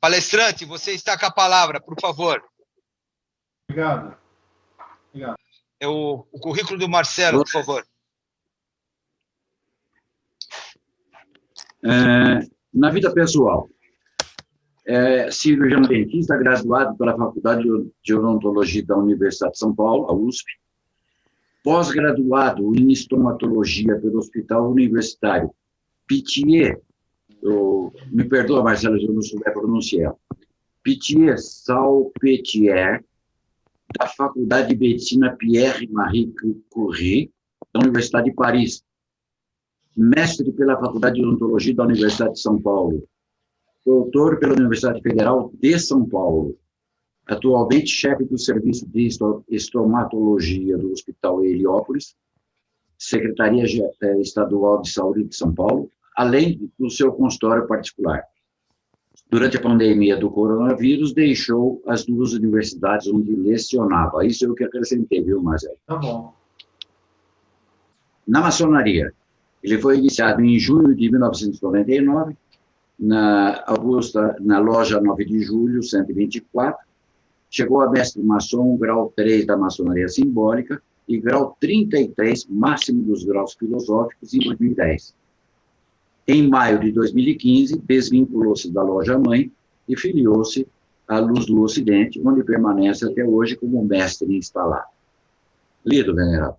Palestrante, você está com a palavra, por favor. Obrigado. Obrigado. É o currículo do Marcelo, por favor. Na vida pessoal, cirurgião dentista, graduado pela Faculdade de Odontologia da Universidade de São Paulo, a USP, pós-graduado em estomatologia pelo Hospital Universitário Pitié, me perdoa, Marcelo, se eu não souber pronunciar, Pitié-Salpêtrière, da Faculdade de Medicina Pierre-Marie Curie, da Universidade de Paris, mestre pela Faculdade de Odontologia da Universidade de São Paulo, doutor pela Universidade Federal de São Paulo, atualmente chefe do Serviço de Estomatologia do Hospital Heliópolis, Secretaria Estadual de Saúde de São Paulo, além do seu consultório particular. Durante a pandemia do coronavírus, deixou as duas universidades onde lecionava. Isso é o que acrescentei, viu, Marcelo? Tá bom. Na maçonaria, ele foi iniciado em junho de 1999, na loja 9 de julho, 124, chegou a mestre maçom, grau 3 da maçonaria simbólica e grau 33, máximo dos graus filosóficos, em 2010. Em maio de 2015, desvinculou-se da loja-mãe e filiou-se à Luz do Ocidente, onde permanece até hoje como mestre instalado. Lido, venerável.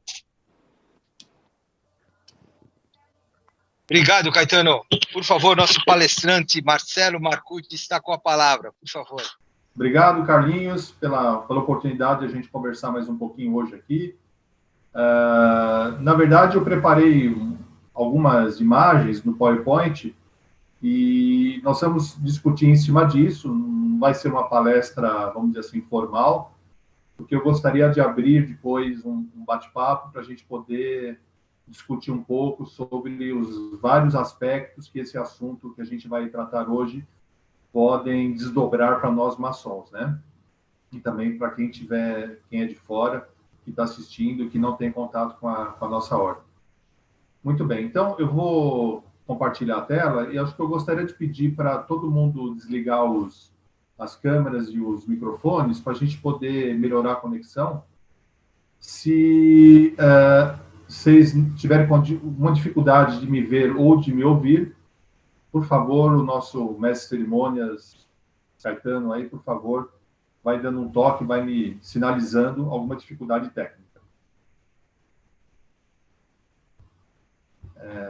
Obrigado, Caetano. Por favor, nosso palestrante, Marcelo Marcucci, está com a palavra, por favor. Obrigado, Carlinhos, pela oportunidade de a gente conversar mais um pouquinho hoje aqui. Na verdade, eu preparei algumas imagens no PowerPoint e nós vamos discutir em cima disso. Não vai ser uma palestra, vamos dizer assim, formal, porque eu gostaria de abrir depois um bate-papo para a gente poder discutir um pouco sobre os vários aspectos que esse assunto que a gente vai tratar hoje podem desdobrar para nós maçons, né? E também para quem é de fora, que está assistindo, que não tem contato com a nossa ordem. Muito bem, então eu vou compartilhar a tela e acho que eu gostaria de pedir para todo mundo desligar as câmeras e os microfones para a gente poder melhorar a conexão. Se vocês tiverem uma dificuldade de me ver ou de me ouvir, por favor, o nosso mestre de cerimônias, Caetano, aí, por favor, vai dando um toque, vai me sinalizando alguma dificuldade técnica.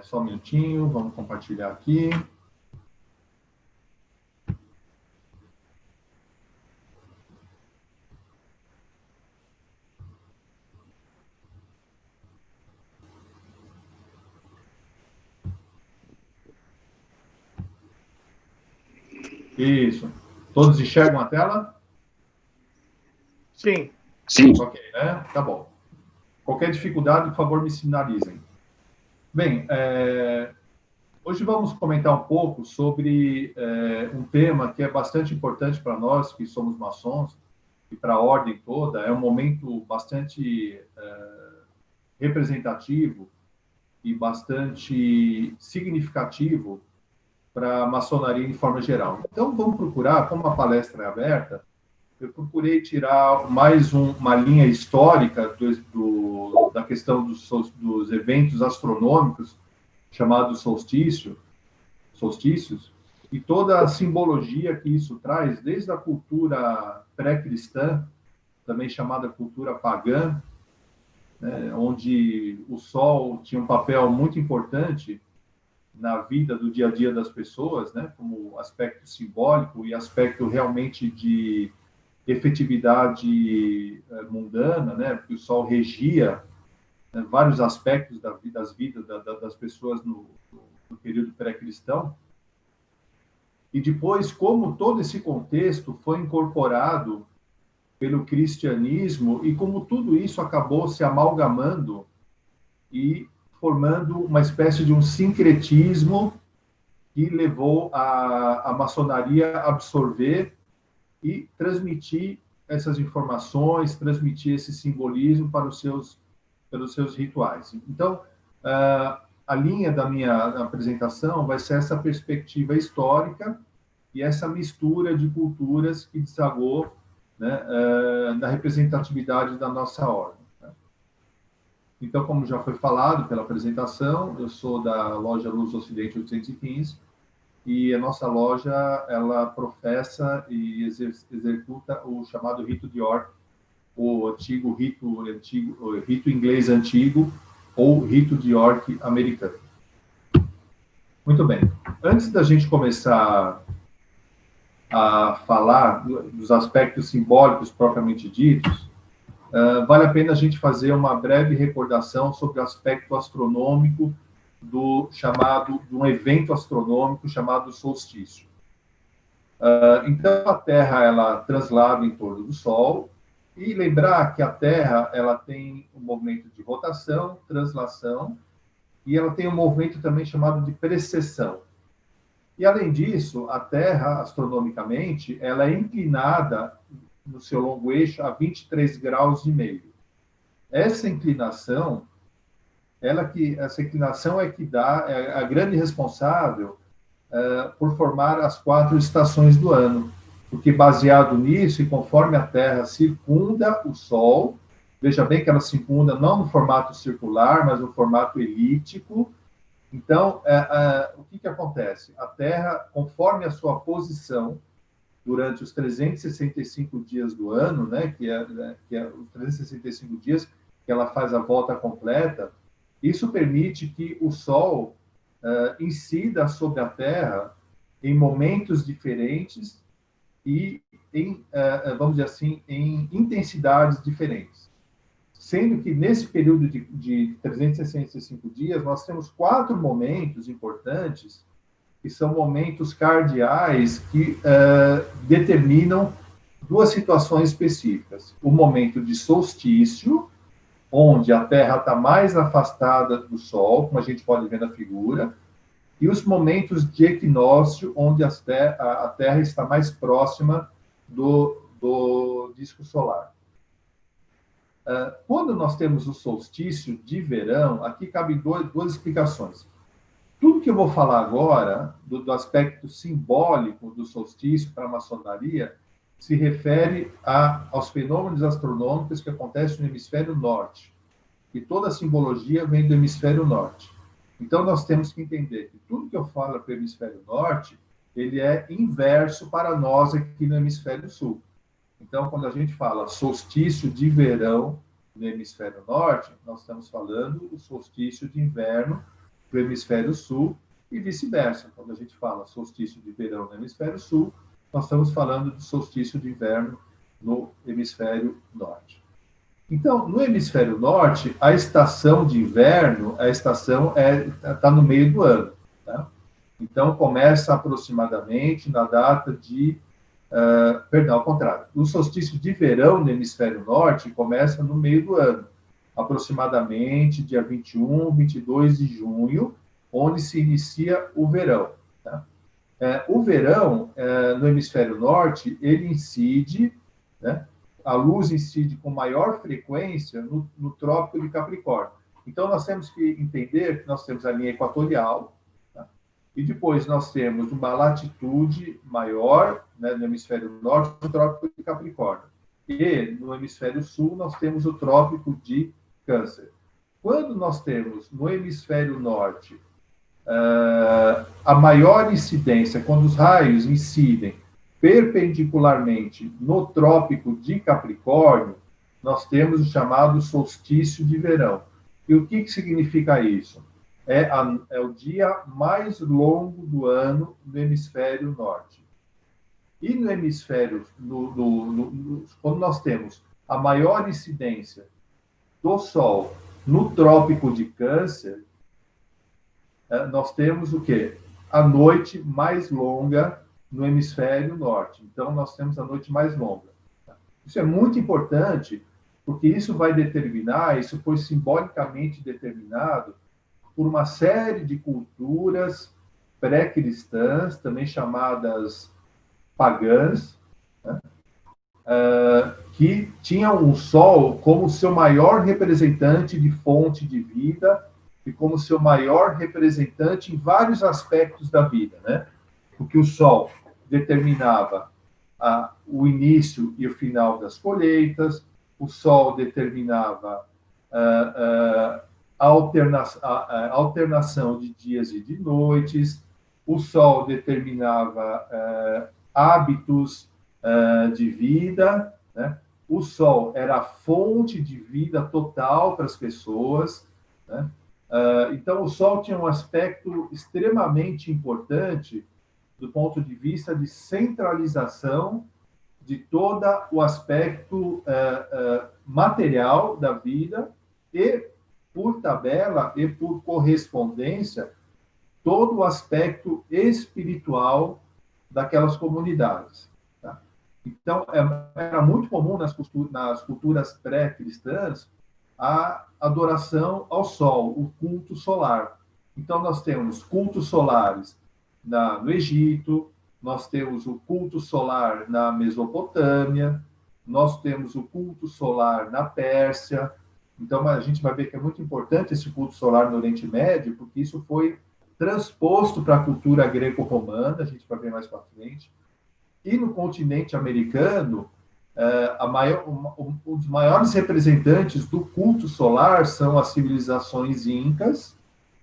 Só um minutinho, vamos compartilhar aqui. Isso. Todos enxergam a tela? Sim. Sim. Ok, né? Tá bom. Qualquer dificuldade, por favor, me sinalizem. Bem, hoje vamos comentar um pouco sobre um tema que é bastante importante para nós, que somos maçons, e para a ordem toda. É um momento bastante representativo e bastante significativo para a maçonaria de forma geral. Então, vamos procurar, como a palestra é aberta, eu procurei tirar mais uma linha histórica da questão dos eventos astronômicos, chamados solstícios, e toda a simbologia que isso traz, desde a cultura pré-cristã, também chamada cultura pagã, né, onde o Sol tinha um papel muito importante na vida do dia a dia das pessoas, né, como aspecto simbólico e aspecto realmente de efetividade mundana, né, porque o Sol regia, né, vários aspectos das vidas das pessoas no período pré-cristão. E depois, como todo esse contexto foi incorporado pelo cristianismo e como tudo isso acabou se amalgamando e formando uma espécie de um sincretismo que levou a maçonaria a absorver e transmitir essas informações, transmitir esse simbolismo pelos seus rituais. Então, a linha da minha apresentação vai ser essa perspectiva histórica e essa mistura de culturas que desagou, né, na representatividade da nossa ordem. Né? Então, como já foi falado pela apresentação, eu sou da loja Luz Ocidente 815, e a nossa loja, ela professa e executa o chamado rito de York, o rito inglês antigo, ou rito de York americano. Muito bem. Antes da gente começar a falar dos aspectos simbólicos propriamente ditos, vale a pena a gente fazer uma breve recordação sobre o aspecto astronômico de um evento astronômico chamado solstício. Então, a Terra, ela translada em torno do Sol, e lembrar que a Terra, ela tem um movimento de rotação, translação, e ela tem um movimento também chamado de precessão. E, além disso, a Terra, astronomicamente, ela é inclinada no seu longo eixo a 23 graus e meio. Essa inclinação é que é a grande responsável por formar as 4 estações do ano, porque baseado nisso e conforme a Terra circunda o Sol, veja bem que ela circunda não no formato circular, mas no formato elíptico. Então, o que acontece? A Terra, conforme a sua posição durante os 365 dias do ano, né, que é os 365 dias que ela faz a volta completa, isso permite que o Sol incida sobre a Terra em momentos diferentes e vamos dizer assim, em intensidades diferentes. Sendo que nesse período de 365 dias, nós temos 4 momentos importantes, que são momentos cardeais que determinam 2 situações específicas. O momento de solstício, onde a Terra está mais afastada do Sol, como a gente pode ver na figura, e os momentos de equinócio, onde a Terra está mais próxima do disco solar. Quando nós temos o solstício de verão, aqui cabe 2 explicações. Tudo que eu vou falar agora, do aspecto simbólico do solstício para a maçonaria, se refere aos fenômenos astronômicos que acontecem no hemisfério norte. E toda a simbologia vem do hemisfério norte. Então, nós temos que entender que tudo que eu falo para o hemisfério norte, ele é inverso para nós aqui no hemisfério sul. Então, quando a gente fala solstício de verão no hemisfério norte, nós estamos falando o solstício de inverno para o hemisfério sul e vice-versa. Quando a gente fala solstício de verão no hemisfério sul, nós estamos falando de solstício de inverno no hemisfério norte. Então, no hemisfério norte, a estação de inverno, está no meio do ano. Tá? Então, começa aproximadamente na data de... ao contrário. O solstício de verão no hemisfério norte começa no meio do ano, aproximadamente dia 21, 22 de junho, onde se inicia o verão. Tá? O verão, no hemisfério norte, ele incide, né? A luz incide com maior frequência no Trópico de Capricórnio. Então, nós temos que entender que nós temos a linha equatorial, tá? E depois nós temos uma latitude maior, né, no hemisfério norte, o Trópico de Capricórnio. E no hemisfério sul, nós temos o Trópico de Câncer. Quando nós temos no hemisfério norte a maior incidência, quando os raios incidem perpendicularmente no Trópico de Capricórnio, nós temos o chamado solstício de verão. E o que significa isso? É o dia mais longo do ano no hemisfério norte. E no hemisfério, quando nós temos a maior incidência do Sol no Trópico de Câncer, nós temos o quê? A noite mais longa no hemisfério norte. Então, nós temos a noite mais longa. Isso é muito importante, porque isso vai determinar, isso foi simbolicamente determinado por uma série de culturas pré-cristãs, também chamadas pagãs, né? Que tinham o Sol como seu maior representante de fonte de vida e como seu maior representante em vários aspectos da vida, né? Porque o Sol, determinava o início e o final das colheitas, o Sol determinava a alternação de dias e de noites, o Sol determinava hábitos de vida, né? O Sol era a fonte de vida total para as pessoas, né? Então, o Sol tinha um aspecto extremamente importante do ponto de vista de centralização de todo o aspecto material da vida e, por tabela e por correspondência, todo o aspecto espiritual daquelas comunidades. Tá? Então, era muito comum nas culturas pré-cristãs a adoração ao Sol, o culto solar. Então, nós temos cultos solares no Egito, nós temos o culto solar na Mesopotâmia, nós temos o culto solar na Pérsia. Então, a gente vai ver que é muito importante esse culto solar no Oriente Médio, porque isso foi transposto para a cultura greco-romana, a gente vai ver mais para frente. E no continente americano, um dos maiores representantes do culto solar são as civilizações incas,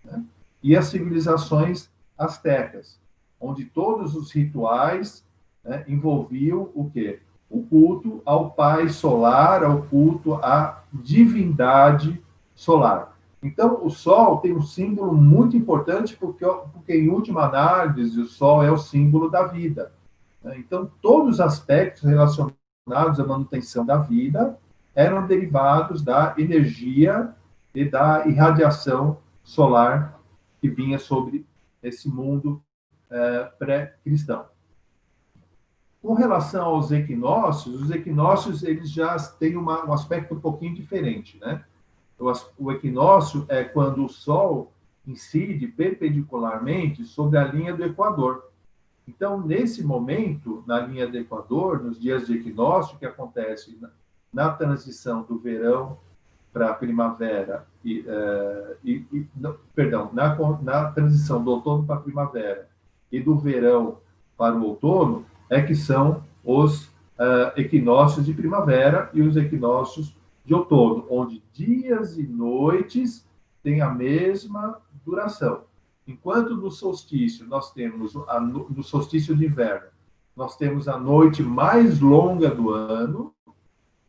né, e as civilizações astecas, onde todos os rituais, né, envolviam o quê? O culto ao pai solar, ao culto à divindade solar. Então, o Sol tem um símbolo muito importante, porque em última análise, o Sol é o símbolo da vida. Né? Então, todos os aspectos relacionados à manutenção da vida eram derivados da energia e da irradiação solar que vinha sobre esse mundo pré-cristão. Com relação aos equinócios, os equinócios eles já têm um aspecto um pouquinho diferente, né? O equinócio é quando o Sol incide perpendicularmente sobre a linha do Equador. Então, nesse momento, na linha do Equador, nos dias de equinócio, que acontece na transição do verão para a primavera, na transição do outono para a primavera e do verão para o outono, é que são os equinócios de primavera e os equinócios de outono, onde dias e noites têm a mesma duração. Enquanto no solstício nós temos, no solstício de inverno, nós temos a noite mais longa do ano,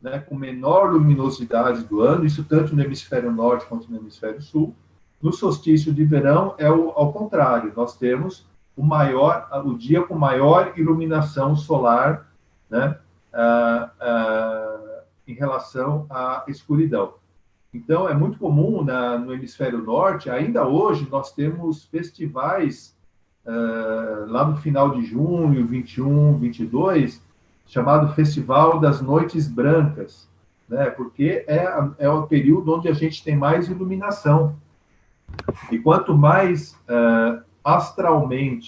né, com menor luminosidade do ano, isso tanto no hemisfério norte quanto no hemisfério sul. No solstício de verão é ao contrário, nós temos o dia com maior iluminação solar, né, em relação à escuridão. Então, é muito comum no hemisfério norte, ainda hoje, nós temos festivais lá no final de junho, 21, 22, chamado Festival das Noites Brancas, né? Porque é o período onde a gente tem mais iluminação. E quanto mais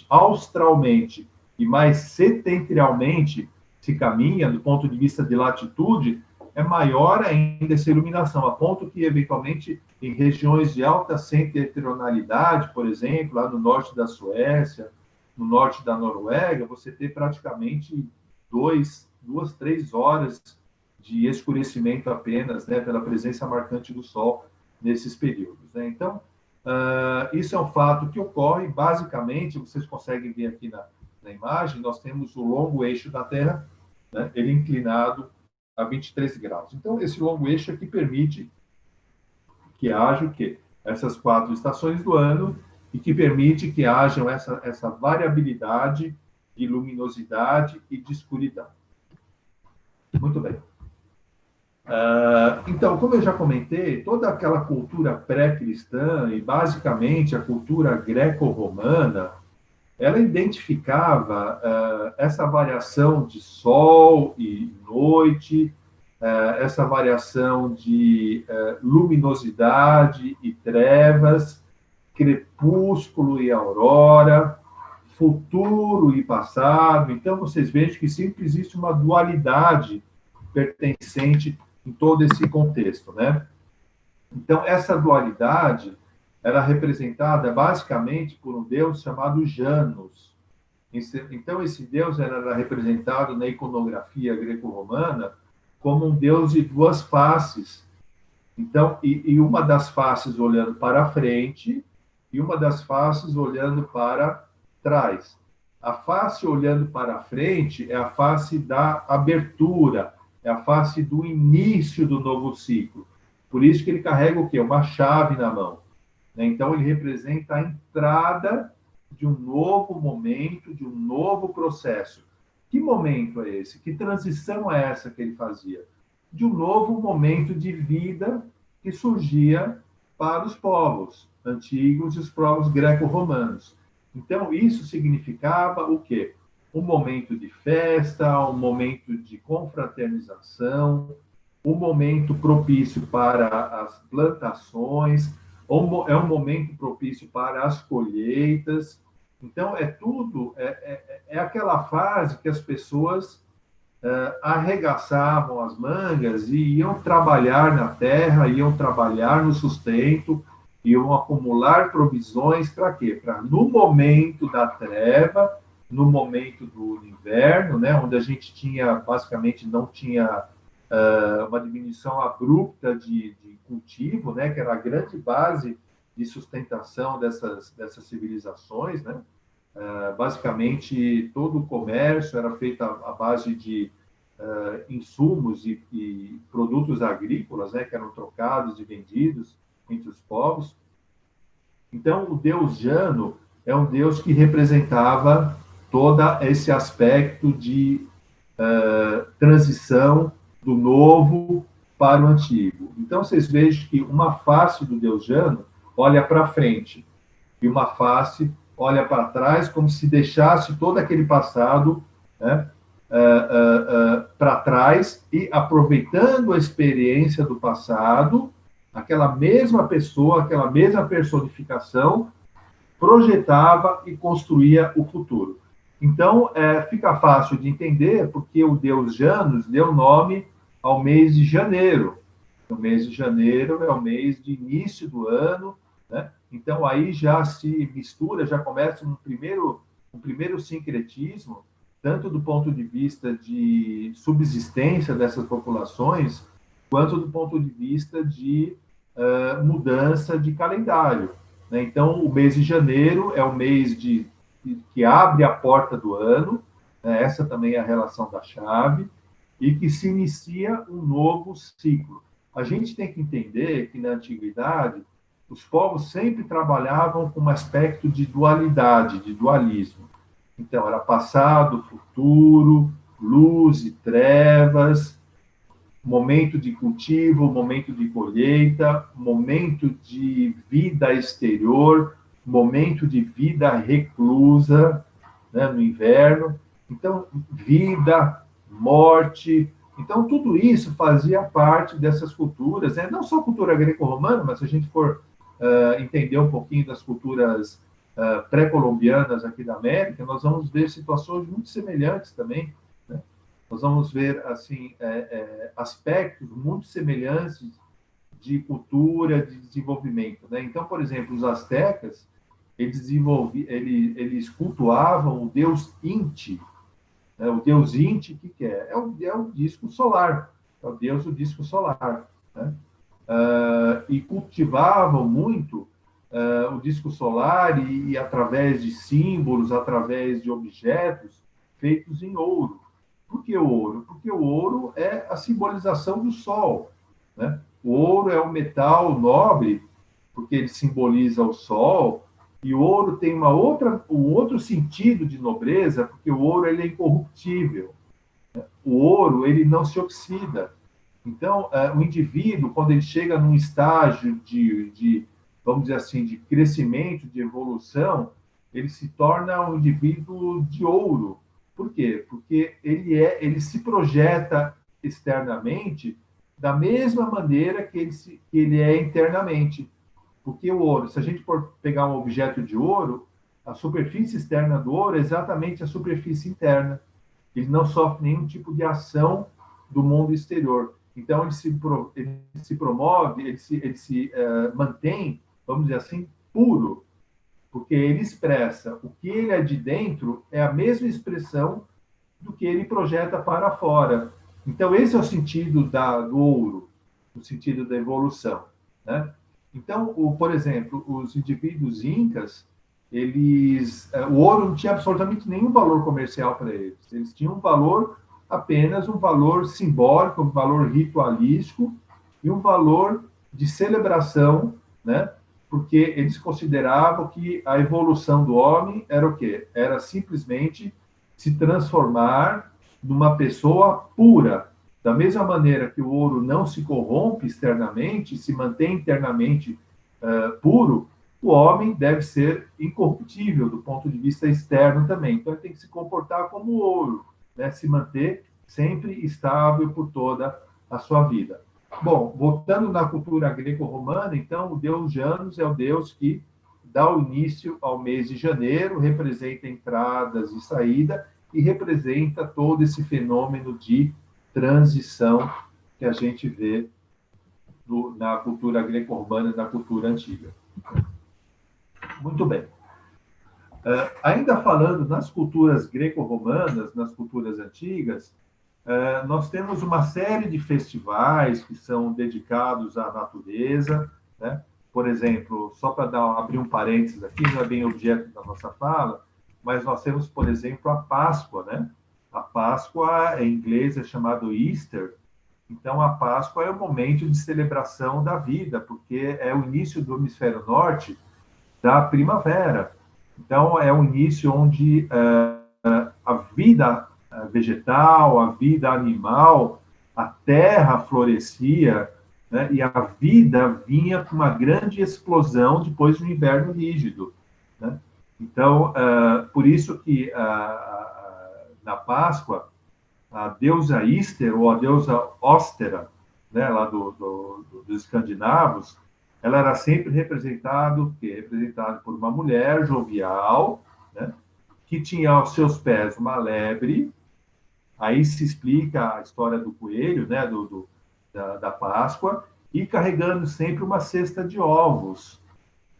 australmente e mais setentrialmente se caminha, do ponto de vista de latitude, é maior ainda essa iluminação, a ponto que, eventualmente, em regiões de alta setentrionalidade, por exemplo, lá no norte da Suécia, no norte da Noruega, você tem praticamente 2, 3 horas de escurecimento apenas, né, pela presença marcante do Sol nesses períodos. Né? Então, isso é um fato que ocorre, basicamente, vocês conseguem ver aqui na imagem, nós temos o longo eixo da Terra, né, ele inclinado a 23 graus. Então, esse longo eixo é que permite que haja o quê? Essas 4 estações do ano e que permite que hajam essa variabilidade de luminosidade e de escuridão. Muito bem. Então, como eu já comentei, toda aquela cultura pré-cristã e, basicamente, a cultura greco-romana, ela identificava essa variação de sol e noite, essa variação de luminosidade e trevas, crepúsculo e aurora, futuro e passado. Então, vocês vejam que sempre existe uma dualidade pertencente em todo esse contexto, né? Então, essa dualidade era representada basicamente por um deus chamado Janus. Então, esse Deus era representado na iconografia greco-romana como um Deus de duas faces. Então, e uma das faces olhando para frente e uma das faces olhando para trás. A face olhando para frente é a face da abertura, é a face do início do novo ciclo. Por isso que ele carrega o quê? Uma chave na mão. Então, ele representa a entrada de um novo momento, de um novo processo. Que momento é esse? Que transição é essa que ele fazia? De um novo momento de vida que surgia para os povos antigos e os povos greco-romanos. Então, isso significava o quê? Um momento de festa, um momento de confraternização, um momento propício para as plantações, é um momento propício para as colheitas. Então, é aquela fase que as pessoas arregaçavam as mangas e iam trabalhar na terra, iam trabalhar no sustento, iam acumular provisões para quê? Para, no momento da treva, no momento do inverno, né, onde a gente tinha, basicamente, não tinha uma diminuição abrupta de cultivo, né, que era a grande base de sustentação dessas civilizações, né? Basicamente, todo o comércio era feito à base de insumos e produtos agrícolas, né, que eram trocados e vendidos entre os povos. Então, o deus Jano é um deus que representava todo esse aspecto de transição do novo para o antigo. Então, vocês vejam que uma face do deus Jano olha para frente e uma face olha para trás, como se deixasse todo aquele passado, né, para trás e, aproveitando a experiência do passado, aquela mesma pessoa, aquela mesma personificação, projetava e construía o futuro. Então, fica fácil de entender porque o deus Janus deu nome ao mês de janeiro. O mês de janeiro é o mês de início do ano, né? Então, aí já se mistura, já começa um primeiro sincretismo, tanto do ponto de vista de subsistência dessas populações, quanto do ponto de vista de mudança de calendário, né? Então, o mês de janeiro é o mês que abre a porta do ano, né? Essa também é a relação da chave, e que se inicia um novo ciclo. A gente tem que entender que, na antiguidade, os povos sempre trabalhavam com um aspecto de dualidade, de dualismo. Então, era passado, futuro, luz e trevas, momento de cultivo, momento de colheita, momento de vida exterior, momento de vida reclusa, né, no inverno. Então, vida, morte. Então, tudo isso fazia parte dessas culturas, né? Não só a cultura greco-romana, mas se a gente for entender um pouquinho das culturas pré-colombianas aqui da América, nós vamos ver situações muito semelhantes também, né? Nós vamos ver assim aspectos muito semelhantes de cultura, de desenvolvimento, né? Então, por exemplo, os astecas, eles cultuavam o deus Inti, né? O deus Inti, o que é? É o disco solar, é o deus do disco solar, né? E cultivavam muito o disco solar e através de símbolos, através de objetos feitos em ouro. Por que o ouro? Porque o ouro é a simbolização do sol, né? O ouro é um metal nobre, porque ele simboliza o sol, e o ouro tem um outro sentido de nobreza, porque o ouro ele é incorruptível. O ouro ele não se oxida. Então, o indivíduo, quando ele chega num estágio vamos dizer assim, de crescimento, de evolução, ele se torna um indivíduo de ouro. Por quê? Porque ele se projeta externamente da mesma maneira que ele é internamente. Porque o ouro, se a gente for pegar um objeto de ouro, a superfície externa do ouro é exatamente a superfície interna. Ele não sofre nenhum tipo de ação do mundo exterior. Então, ele se promove, ele se mantém, vamos dizer assim, puro, porque ele expressa o que ele é de dentro, é a mesma expressão do que ele projeta para fora. Então, esse é o sentido do ouro, o sentido da evolução, né? Então, por exemplo, os indivíduos incas, o ouro não tinha absolutamente nenhum valor comercial para eles. Eles tinham um valor, apenas um valor simbólico, um valor ritualístico e um valor de celebração, né? Porque eles consideravam que a evolução do homem era o quê? Era simplesmente se transformar numa pessoa pura. Da mesma maneira que o ouro não se corrompe externamente, se mantém internamente puro, o homem deve ser incorruptível do ponto de vista externo também. Então, ele tem que se comportar como o ouro, né? Se manter sempre estável por toda a sua vida. Bom, voltando na cultura greco-romana, então, o deus Janus é o deus que dá o início ao mês de janeiro, representa entradas e saída e representa todo esse fenômeno de transição que a gente vê na cultura greco-romana e na cultura antiga. Muito bem. Ainda falando nas culturas greco-romanas, nas culturas antigas, nós temos uma série de festivais que são dedicados à natureza, né? Por exemplo, só para abrir um parênteses aqui, não é bem objeto da nossa fala, mas nós temos, por exemplo, a Páscoa, né? A Páscoa, em inglês, é chamado Easter. Então, a Páscoa é o momento de celebração da vida, porque é o início do hemisfério norte da primavera. Então, é o início onde a vida vegetal, a vida animal, a terra florescia, né? E a vida vinha com uma grande explosão depois do inverno rígido, né? Então, por isso que na Páscoa, a deusa Íster, ou a deusa Óstera, né, lá dos escandinavos, ela era sempre representada por uma mulher jovial, né, que tinha aos seus pés uma lebre. Aí se explica a história do coelho, né, da Páscoa, e carregando sempre uma cesta de ovos.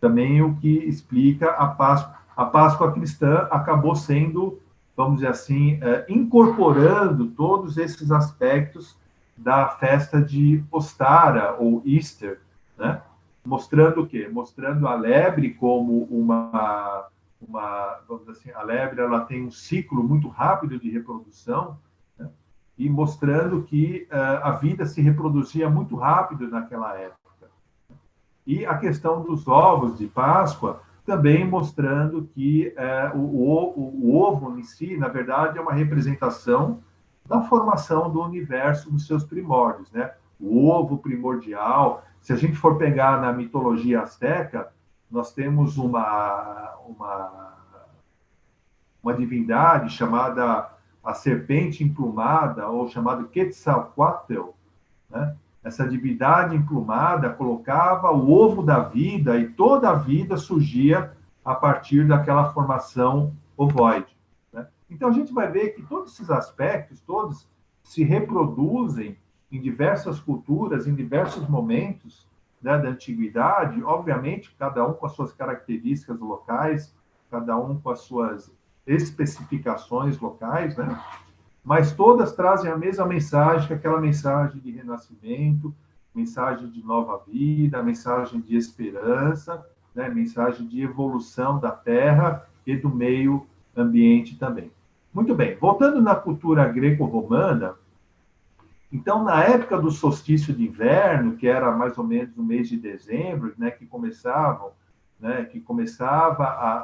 Também o que explica a Páscoa. A Páscoa cristã acabou sendo, vamos dizer assim, incorporando todos esses aspectos da festa de Ostara, ou Easter, né? Mostrando o quê? Mostrando a lebre como vamos dizer assim, a lebre ela tem um ciclo muito rápido de reprodução, né? E mostrando que a vida se reproduzia muito rápido naquela época. E a questão dos ovos de Páscoa também mostrando que o ovo em si, na verdade, é uma representação da formação do universo nos seus primórdios, né? O ovo primordial. Se a gente for pegar na mitologia azteca, nós temos uma divindade chamada a serpente emplumada, ou chamada Quetzalcoatl, né? Essa divindade emplumada colocava o ovo da vida e toda a vida surgia a partir daquela formação ovoide, né? Então, a gente vai ver que todos esses aspectos, todos se reproduzem em diversas culturas, em diversos momentos, né, da antiguidade, obviamente, cada um com as suas características locais, cada um com as suas especificações locais, né? Mas todas trazem a mesma mensagem, que é aquela mensagem de renascimento, mensagem de nova vida, mensagem de esperança, né? Mensagem de evolução da Terra e do meio ambiente também. Muito bem, voltando na cultura greco-romana, então, na época do solstício de inverno, que era mais ou menos no mês de dezembro, né, que começava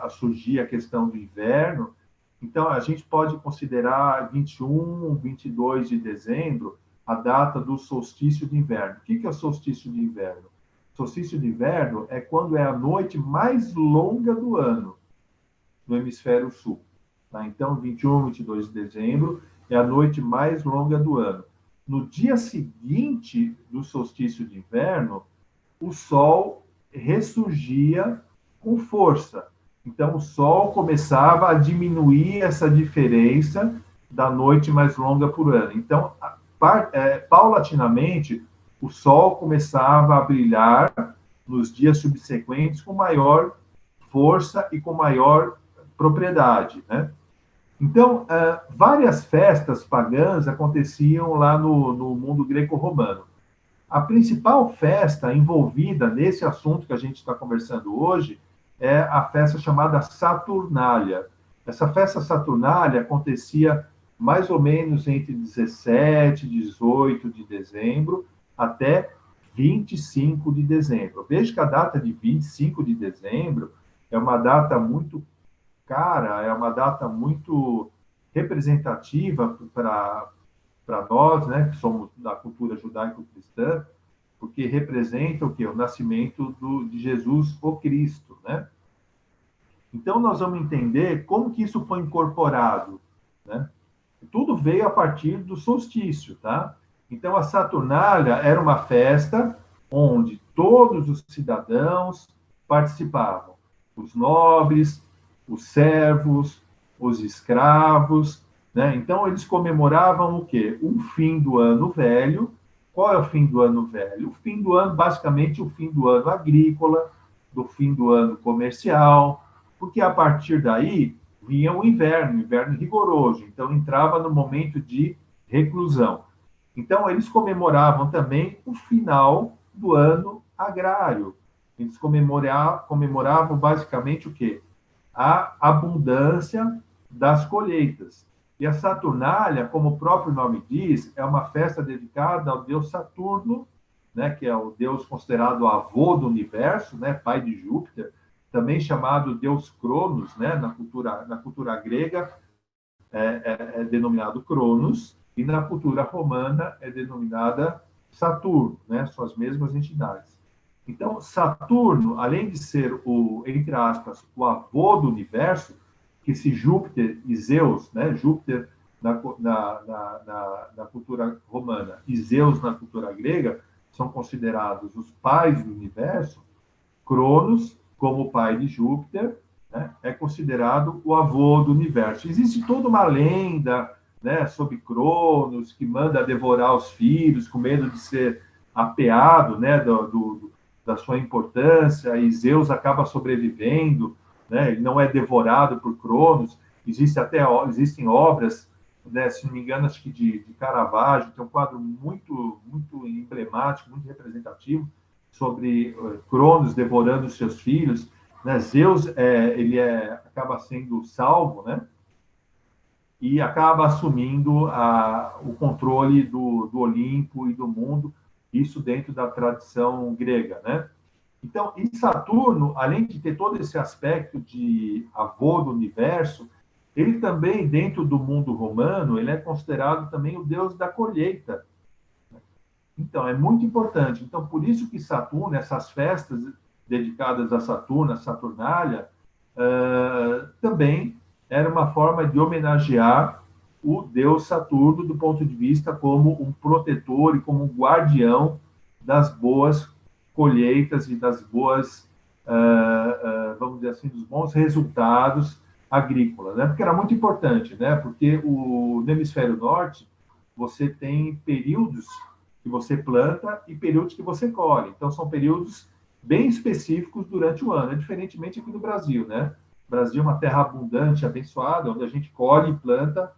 a surgir a questão do inverno. Então, a gente pode considerar 21, 22 de dezembro a data do solstício de inverno. O que é o solstício de inverno? O solstício de inverno é quando é a noite mais longa do ano no hemisfério sul. Tá? Então, 21, 22 de dezembro é a noite mais longa do ano. No dia seguinte do solstício de inverno, o Sol ressurgia com força. Então, o Sol começava a diminuir essa diferença da noite mais longa por ano. Então, paulatinamente, o Sol começava a brilhar nos dias subsequentes com maior força e com maior propriedade, né? Então, várias festas pagãs aconteciam lá no mundo greco-romano. A principal festa envolvida nesse assunto que a gente está conversando hoje é a festa chamada Saturnália. Essa festa Saturnália acontecia mais ou menos entre 17 e 18 de dezembro até 25 de dezembro. Veja que a data de 25 de dezembro é uma data muito cara, é uma data muito representativa para nós, né, que somos da cultura judaico-cristã, porque representa o quê? O nascimento de Jesus, o Cristo, né? Então, nós vamos entender como que isso foi incorporado, né? Tudo veio a partir do solstício, tá? Então, a Saturnália era uma festa onde todos os cidadãos participavam. Os nobres, os servos, os escravos, né? Então, eles comemoravam o quê? O fim do ano velho. Qual é o fim do ano velho? O fim do ano, basicamente, o fim do ano agrícola, do fim do ano comercial, porque a partir daí vinha o inverno rigoroso, então entrava no momento de reclusão. Então, eles comemoravam também o final do ano agrário. Eles comemoravam basicamente o quê? A abundância das colheitas. E a Saturnália, como o próprio nome diz, é uma festa dedicada ao deus Saturno, né, que é o deus considerado avô do universo, né, pai de Júpiter, também chamado deus Cronos, né, na cultura grega é denominado Cronos, e na cultura romana é denominada Saturno, né, são as mesmas entidades. Então, Saturno, além de ser entre aspas, o avô do universo, que se Júpiter e Zeus, né, Júpiter na cultura romana e Zeus na cultura grega, são considerados os pais do universo, Cronos, como pai de Júpiter, né, é considerado o avô do universo. Existe toda uma lenda, né, sobre Cronos, que manda devorar os filhos com medo de ser apeado, né, da sua importância, e Zeus acaba sobrevivendo, né, ele não é devorado por Cronos. Existem obras, né, se não me engano, acho que de Caravaggio, tem um quadro muito, muito emblemático, muito representativo, sobre Cronos devorando os seus filhos, né? Zeus acaba sendo salvo, né? E acaba assumindo o controle do Olimpo e do mundo, isso dentro da tradição grega, né? Então, e Saturno, além de ter todo esse aspecto de avô do universo, ele também, dentro do mundo romano, ele é considerado também o deus da colheita. Então, é muito importante. Então, por isso que Saturno, essas festas dedicadas a Saturno, a Saturnália, também era uma forma de homenagear o deus Saturno do ponto de vista como um protetor e como um guardião das boas colheitas e das boas, vamos dizer assim, dos bons resultados agrícolas, né? Porque era muito importante, né? Porque no hemisfério norte você tem períodos que você planta e períodos que você colhe. Então, são períodos bem específicos durante o ano, diferentemente aqui no Brasil, né? O Brasil é uma terra abundante, abençoada, onde a gente colhe e planta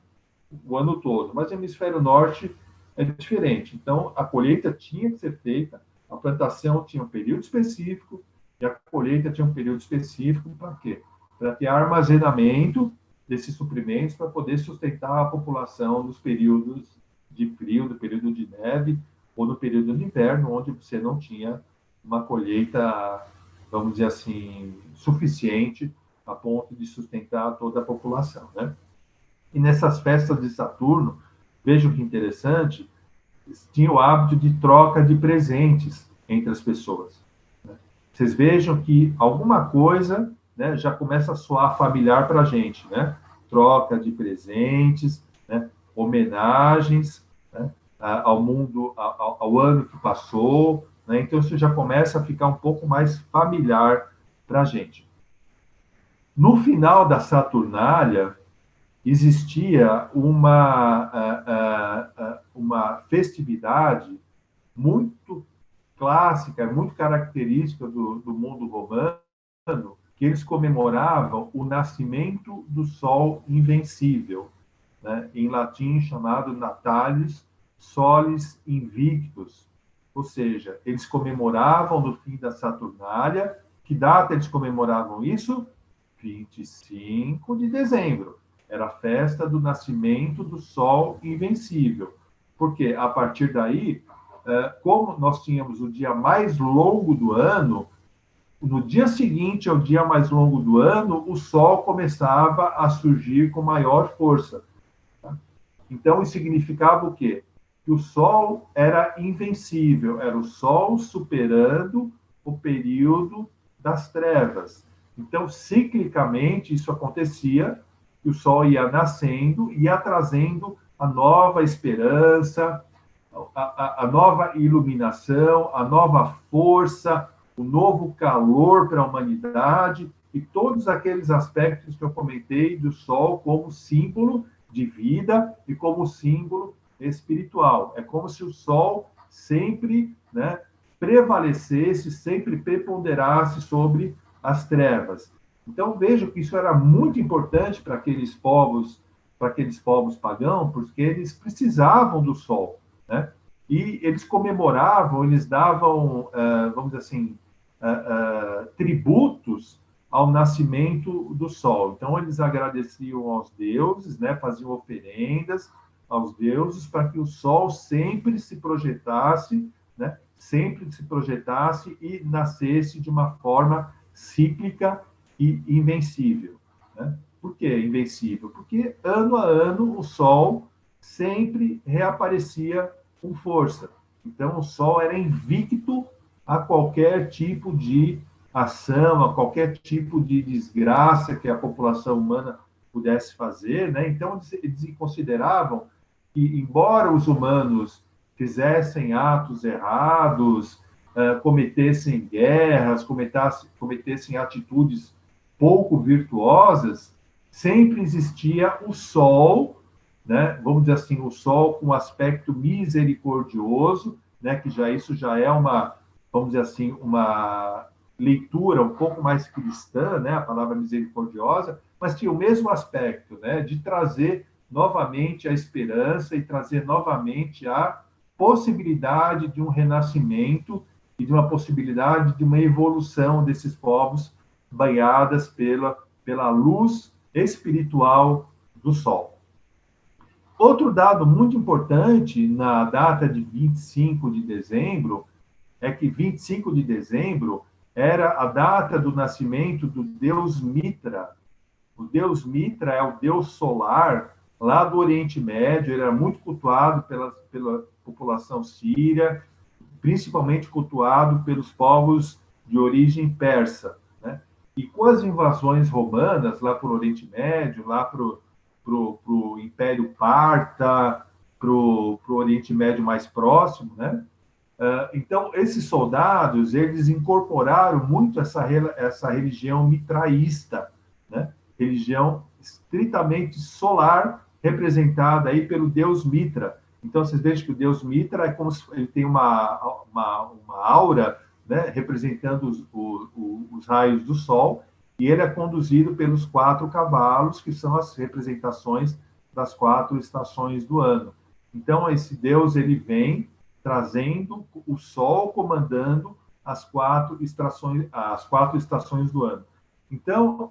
o ano todo. Mas no hemisfério norte é diferente. Então, a colheita tinha que ser feita, a plantação tinha um período específico e a colheita tinha um período específico para quê? Para ter armazenamento desses suprimentos para poder sustentar a população nos períodos de frio, no período de neve ou no período de inverno, onde você não tinha uma colheita, vamos dizer assim, suficiente a ponto de sustentar toda a população, né? E nessas festas de Saturno, vejam que interessante, tinha o hábito de troca de presentes entre as pessoas, né? Vocês vejam que alguma coisa, né, já começa a soar familiar para a gente, né? Troca de presentes, né? Homenagens, né, ao mundo, ao ano que passou, né? Então isso já começa a ficar um pouco mais familiar para a gente. No final da Saturnália, existia uma festividade muito clássica, muito característica do mundo romano, que eles comemoravam o nascimento do Sol invencível, né? Em latim chamado Natalis Solis Invictus, ou seja, eles comemoravam no fim da Saturnália. Que data eles comemoravam isso? 25 de dezembro. Era a festa do nascimento do Sol invencível. Porque, a partir daí, como nós tínhamos o dia mais longo do ano, no dia seguinte ao dia mais longo do ano, o Sol começava a surgir com maior força. Então, isso significava o quê? Que o Sol era invencível, era o Sol superando o período das trevas. Então, ciclicamente, isso acontecia, que o Sol ia nascendo, ia trazendo a nova esperança, a nova iluminação, a nova força, o novo calor para a humanidade, e todos aqueles aspectos que eu comentei do Sol como símbolo de vida e como símbolo espiritual. É como se o Sol sempre, né, prevalecesse, sempre preponderasse sobre as trevas. Então, vejo que isso era muito importante para aqueles povos pagãos, porque eles precisavam do Sol, né? E eles comemoravam, eles davam, vamos dizer assim, tributos ao nascimento do Sol. Então, eles agradeciam aos deuses, né? Faziam oferendas aos deuses para que o Sol sempre se projetasse, né? Sempre se projetasse e nascesse de uma forma cíclica e invencível, né? Por que invencível? Porque, ano a ano, o Sol sempre reaparecia com força. Então, o Sol era invicto a qualquer tipo de ação, a qualquer tipo de desgraça que a população humana pudesse fazer, né? Então, eles consideravam que, embora os humanos fizessem atos errados, cometessem guerras, cometessem atitudes pouco virtuosas, sempre existia o Sol, né? Vamos dizer assim, o Sol com um aspecto misericordioso, né? Que isso já é uma, vamos dizer assim, uma leitura um pouco mais cristã, né? A palavra misericordiosa, mas tinha o mesmo aspecto, né? De trazer novamente a esperança e trazer novamente a possibilidade de um renascimento e de uma possibilidade de uma evolução desses povos banhadas pela luz espiritual do Sol. Outro dado muito importante na data de 25 de dezembro é que 25 de dezembro era a data do nascimento do deus Mitra. O deus Mitra é o deus solar lá do Oriente Médio, ele era muito cultuado pela população síria, principalmente cultuado pelos povos de origem persa, né? E com as invasões romanas lá para o Oriente Médio, lá para o Império Parta, para o Oriente Médio mais próximo, né? Então, esses soldados, eles incorporaram muito essa religião mitraísta, né? Religião estritamente solar, representada aí pelo deus Mitra. Então, vocês vejam que o deus Mitra é como se ele tem uma aura, né, representando os raios do Sol, e ele é conduzido pelos 4 cavalos, que são as representações das 4 estações do ano. Então, esse deus, ele vem trazendo o Sol comandando as 4 estações do ano. Então,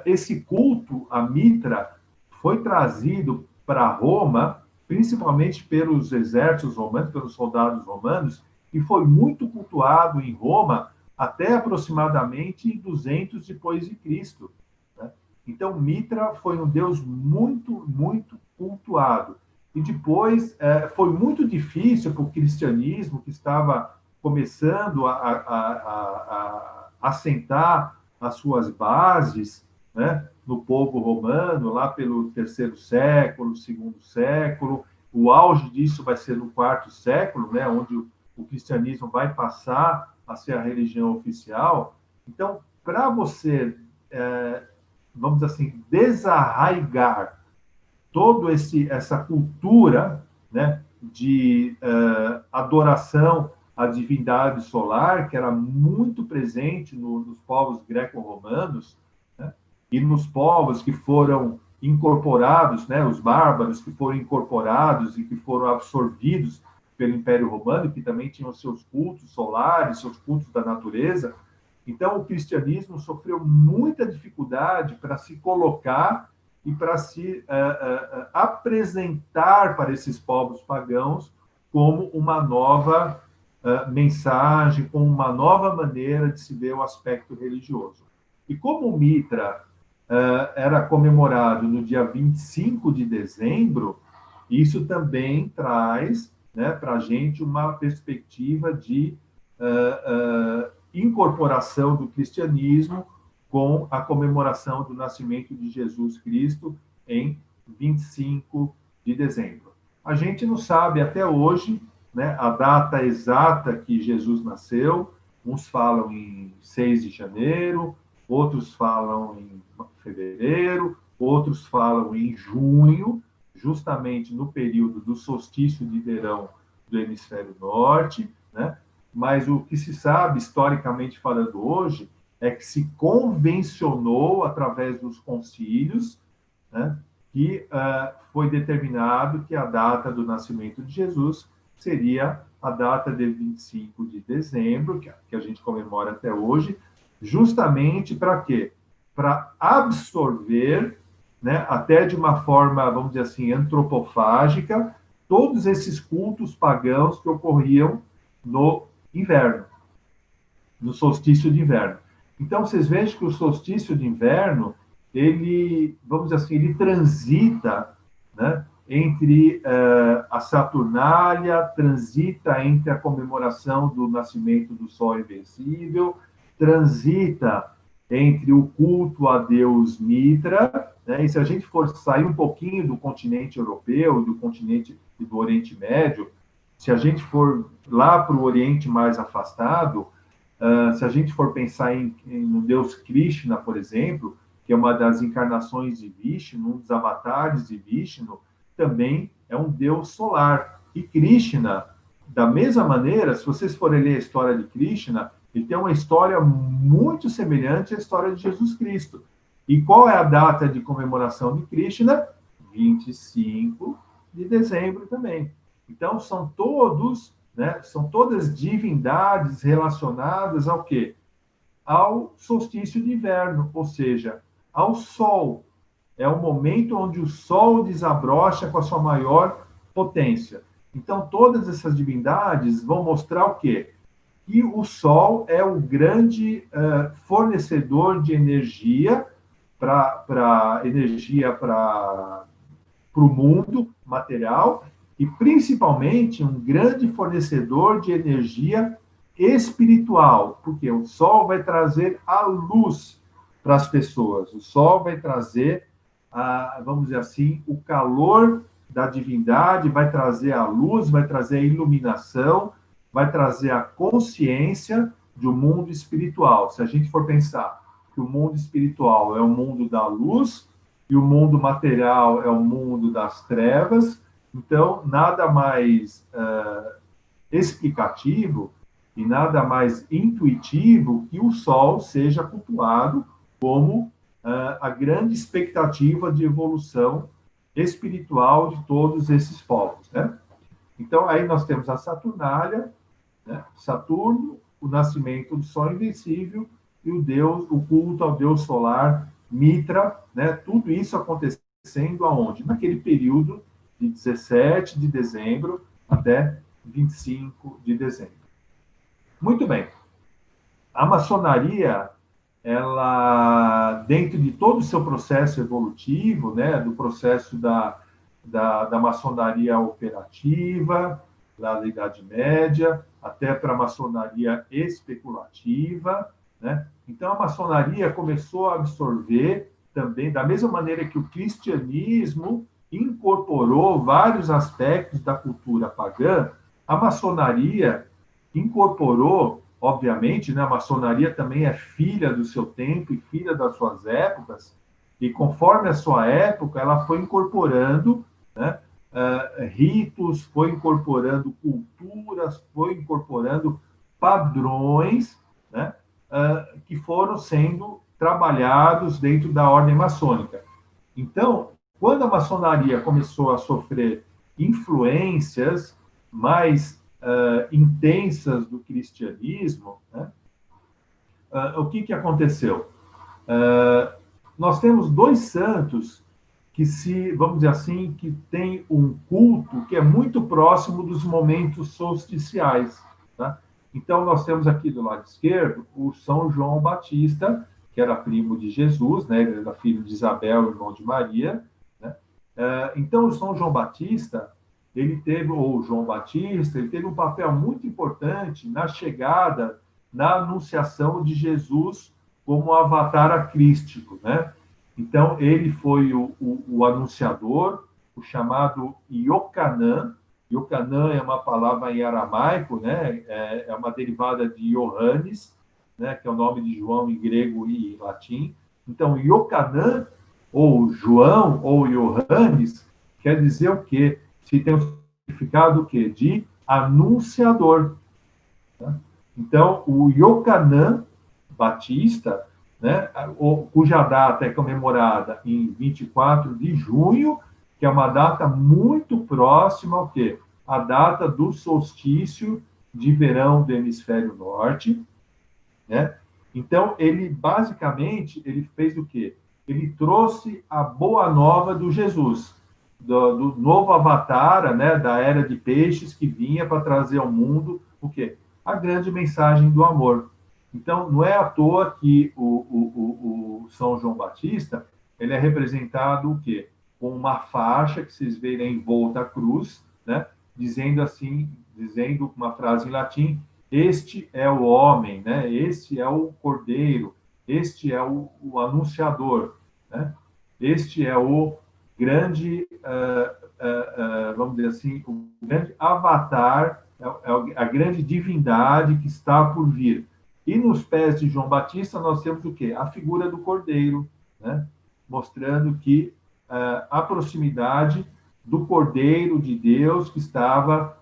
esse culto a Mitra foi trazido para Roma, principalmente pelos exércitos romanos, pelos soldados romanos, e foi muito cultuado em Roma até aproximadamente 200 depois de Cristo, né? Então, Mitra foi um deus muito, muito cultuado. E depois foi muito difícil para o cristianismo, que estava começando a assentar as suas bases, né, no povo romano, lá pelo 3º século, 2º século. O auge disso vai ser no 4º século, né, onde o cristianismo vai passar a ser a religião oficial. Então, para você, vamos dizer assim, desarraigar toda essa cultura, né, de adoração a divindade solar, que era muito presente nos povos greco-romanos, né? E nos povos que foram incorporados, né? Os bárbaros que foram incorporados e que foram absorvidos pelo Império Romano, que também tinham seus cultos solares, seus cultos da natureza. Então, o cristianismo sofreu muita dificuldade para se colocar e para se apresentar para esses povos pagãos como uma nova mensagem, como uma nova maneira de se ver o aspecto religioso. E como o Mitra era comemorado no dia 25 de dezembro, isso também traz, né, para a gente uma perspectiva de incorporação do cristianismo com a comemoração do nascimento de Jesus Cristo em 25 de dezembro. A gente não sabe até hoje, né, a data exata que Jesus nasceu. Uns falam em 6 de janeiro, outros falam em fevereiro, outros falam em junho, justamente no período do solstício de verão do hemisfério norte, né? Mas o que se sabe, historicamente falando hoje, é que se convencionou, através dos concílios, né, que foi determinado que a data do nascimento de Jesus seria a data de 25 de dezembro, que a gente comemora até hoje, justamente para quê? Para absorver, né, até de uma forma, vamos dizer assim, antropofágica, todos esses cultos pagãos que ocorriam no inverno, no solstício de inverno. Então, vocês vejam que o solstício de inverno, ele, vamos dizer assim, ele transita, né, entre a Saturnália, transita entre a comemoração do nascimento do Sol Invencível, transita entre o culto a Deus Mitra, né? E se a gente for sair um pouquinho do continente europeu, do continente do Oriente Médio, se a gente for lá para o Oriente mais afastado, se a gente for pensar no Deus Krishna, por exemplo, que é uma das encarnações de Vishnu, um dos avatares de Vishnu, também é um Deus solar. E Krishna, da mesma maneira, se vocês forem ler a história de Krishna, ele tem uma história muito semelhante à história de Jesus Cristo. E qual é a data de comemoração de Krishna? 25 de dezembro também. Então, são todas divindades relacionadas ao quê? Ao solstício de inverno, ou seja, ao sol. É o momento onde o sol desabrocha com a sua maior potência. Então, todas essas divindades vão mostrar o quê? Que o sol é o grande fornecedor de energia para o mundo material, e principalmente um grande fornecedor de energia espiritual, porque o sol vai trazer a luz para as pessoas, o sol vai trazer, vamos dizer assim, o calor da divindade, vai trazer a luz, vai trazer a iluminação, vai trazer a consciência do mundo espiritual. Se a gente for pensar que o mundo espiritual é o mundo da luz e o mundo material é o mundo das trevas, então nada mais explicativo e nada mais intuitivo que o sol seja cultuado como a grande expectativa de evolução espiritual de todos esses povos, né? Então, aí nós temos a Saturnália, né? Saturno, o nascimento do Sol Invencível e o culto ao Deus solar Mitra, né? Tudo isso acontecendo aonde? Naquele período de 17 de dezembro até 25 de dezembro. Muito bem. A maçonaria, ela, dentro de todo o seu processo evolutivo, né, do processo da maçonaria operativa, lá da Idade Média, até para a maçonaria especulativa, né? Então, a maçonaria começou a absorver também, da mesma maneira que o cristianismo incorporou vários aspectos da cultura pagã, a maçonaria incorporou, obviamente, né, a maçonaria também é filha do seu tempo e filha das suas épocas, e conforme a sua época, ela foi incorporando, né, ritos, foi incorporando culturas, foi incorporando padrões, né, que foram sendo trabalhados dentro da ordem maçônica. Então, quando a maçonaria começou a sofrer influências mais intensas do cristianismo, né, o que aconteceu? Nós temos dois santos que vamos dizer assim, que tem um culto que é muito próximo dos momentos solsticiais, tá? Então, nós temos aqui do lado esquerdo o São João Batista, que era primo de Jesus, né? Ele era filho de Isabel, irmão de Maria, né? Então, o São João Batista, ele teve um papel muito importante na chegada, na anunciação de Jesus como avatar acrístico, né? Então, ele foi o anunciador, o chamado Iocanã. Iocanã é uma palavra em aramaico, né? É uma derivada de Iohannes, né? Que é o nome de João em grego e em latim. Então, Iocanã, ou João, ou Iohannes, quer dizer o quê? Se tem o significado o quê? De anunciador. Tá? Então, o Iocanã Batista, né, cuja data é comemorada em 24 de junho, que é uma data muito próxima ao quê? A data do solstício de verão do hemisfério norte, né? Então, ele basicamente ele fez o quê? Ele trouxe a boa nova do Jesus, do novo avatar, né, da era de peixes que vinha para trazer ao mundo o quê? A grande mensagem do amor. Então, não é à toa que o São João Batista ele é representado o quê? Com uma faixa que vocês veem em volta à cruz, né? Dizendo uma frase em latim: este é o homem, né? Este é o cordeiro, este é o anunciador, né? Este é o grande, vamos dizer assim, o grande avatar, a grande divindade que está por vir. E nos pés de João Batista nós temos o quê? A figura do Cordeiro, né? Mostrando que a proximidade do Cordeiro de Deus que estava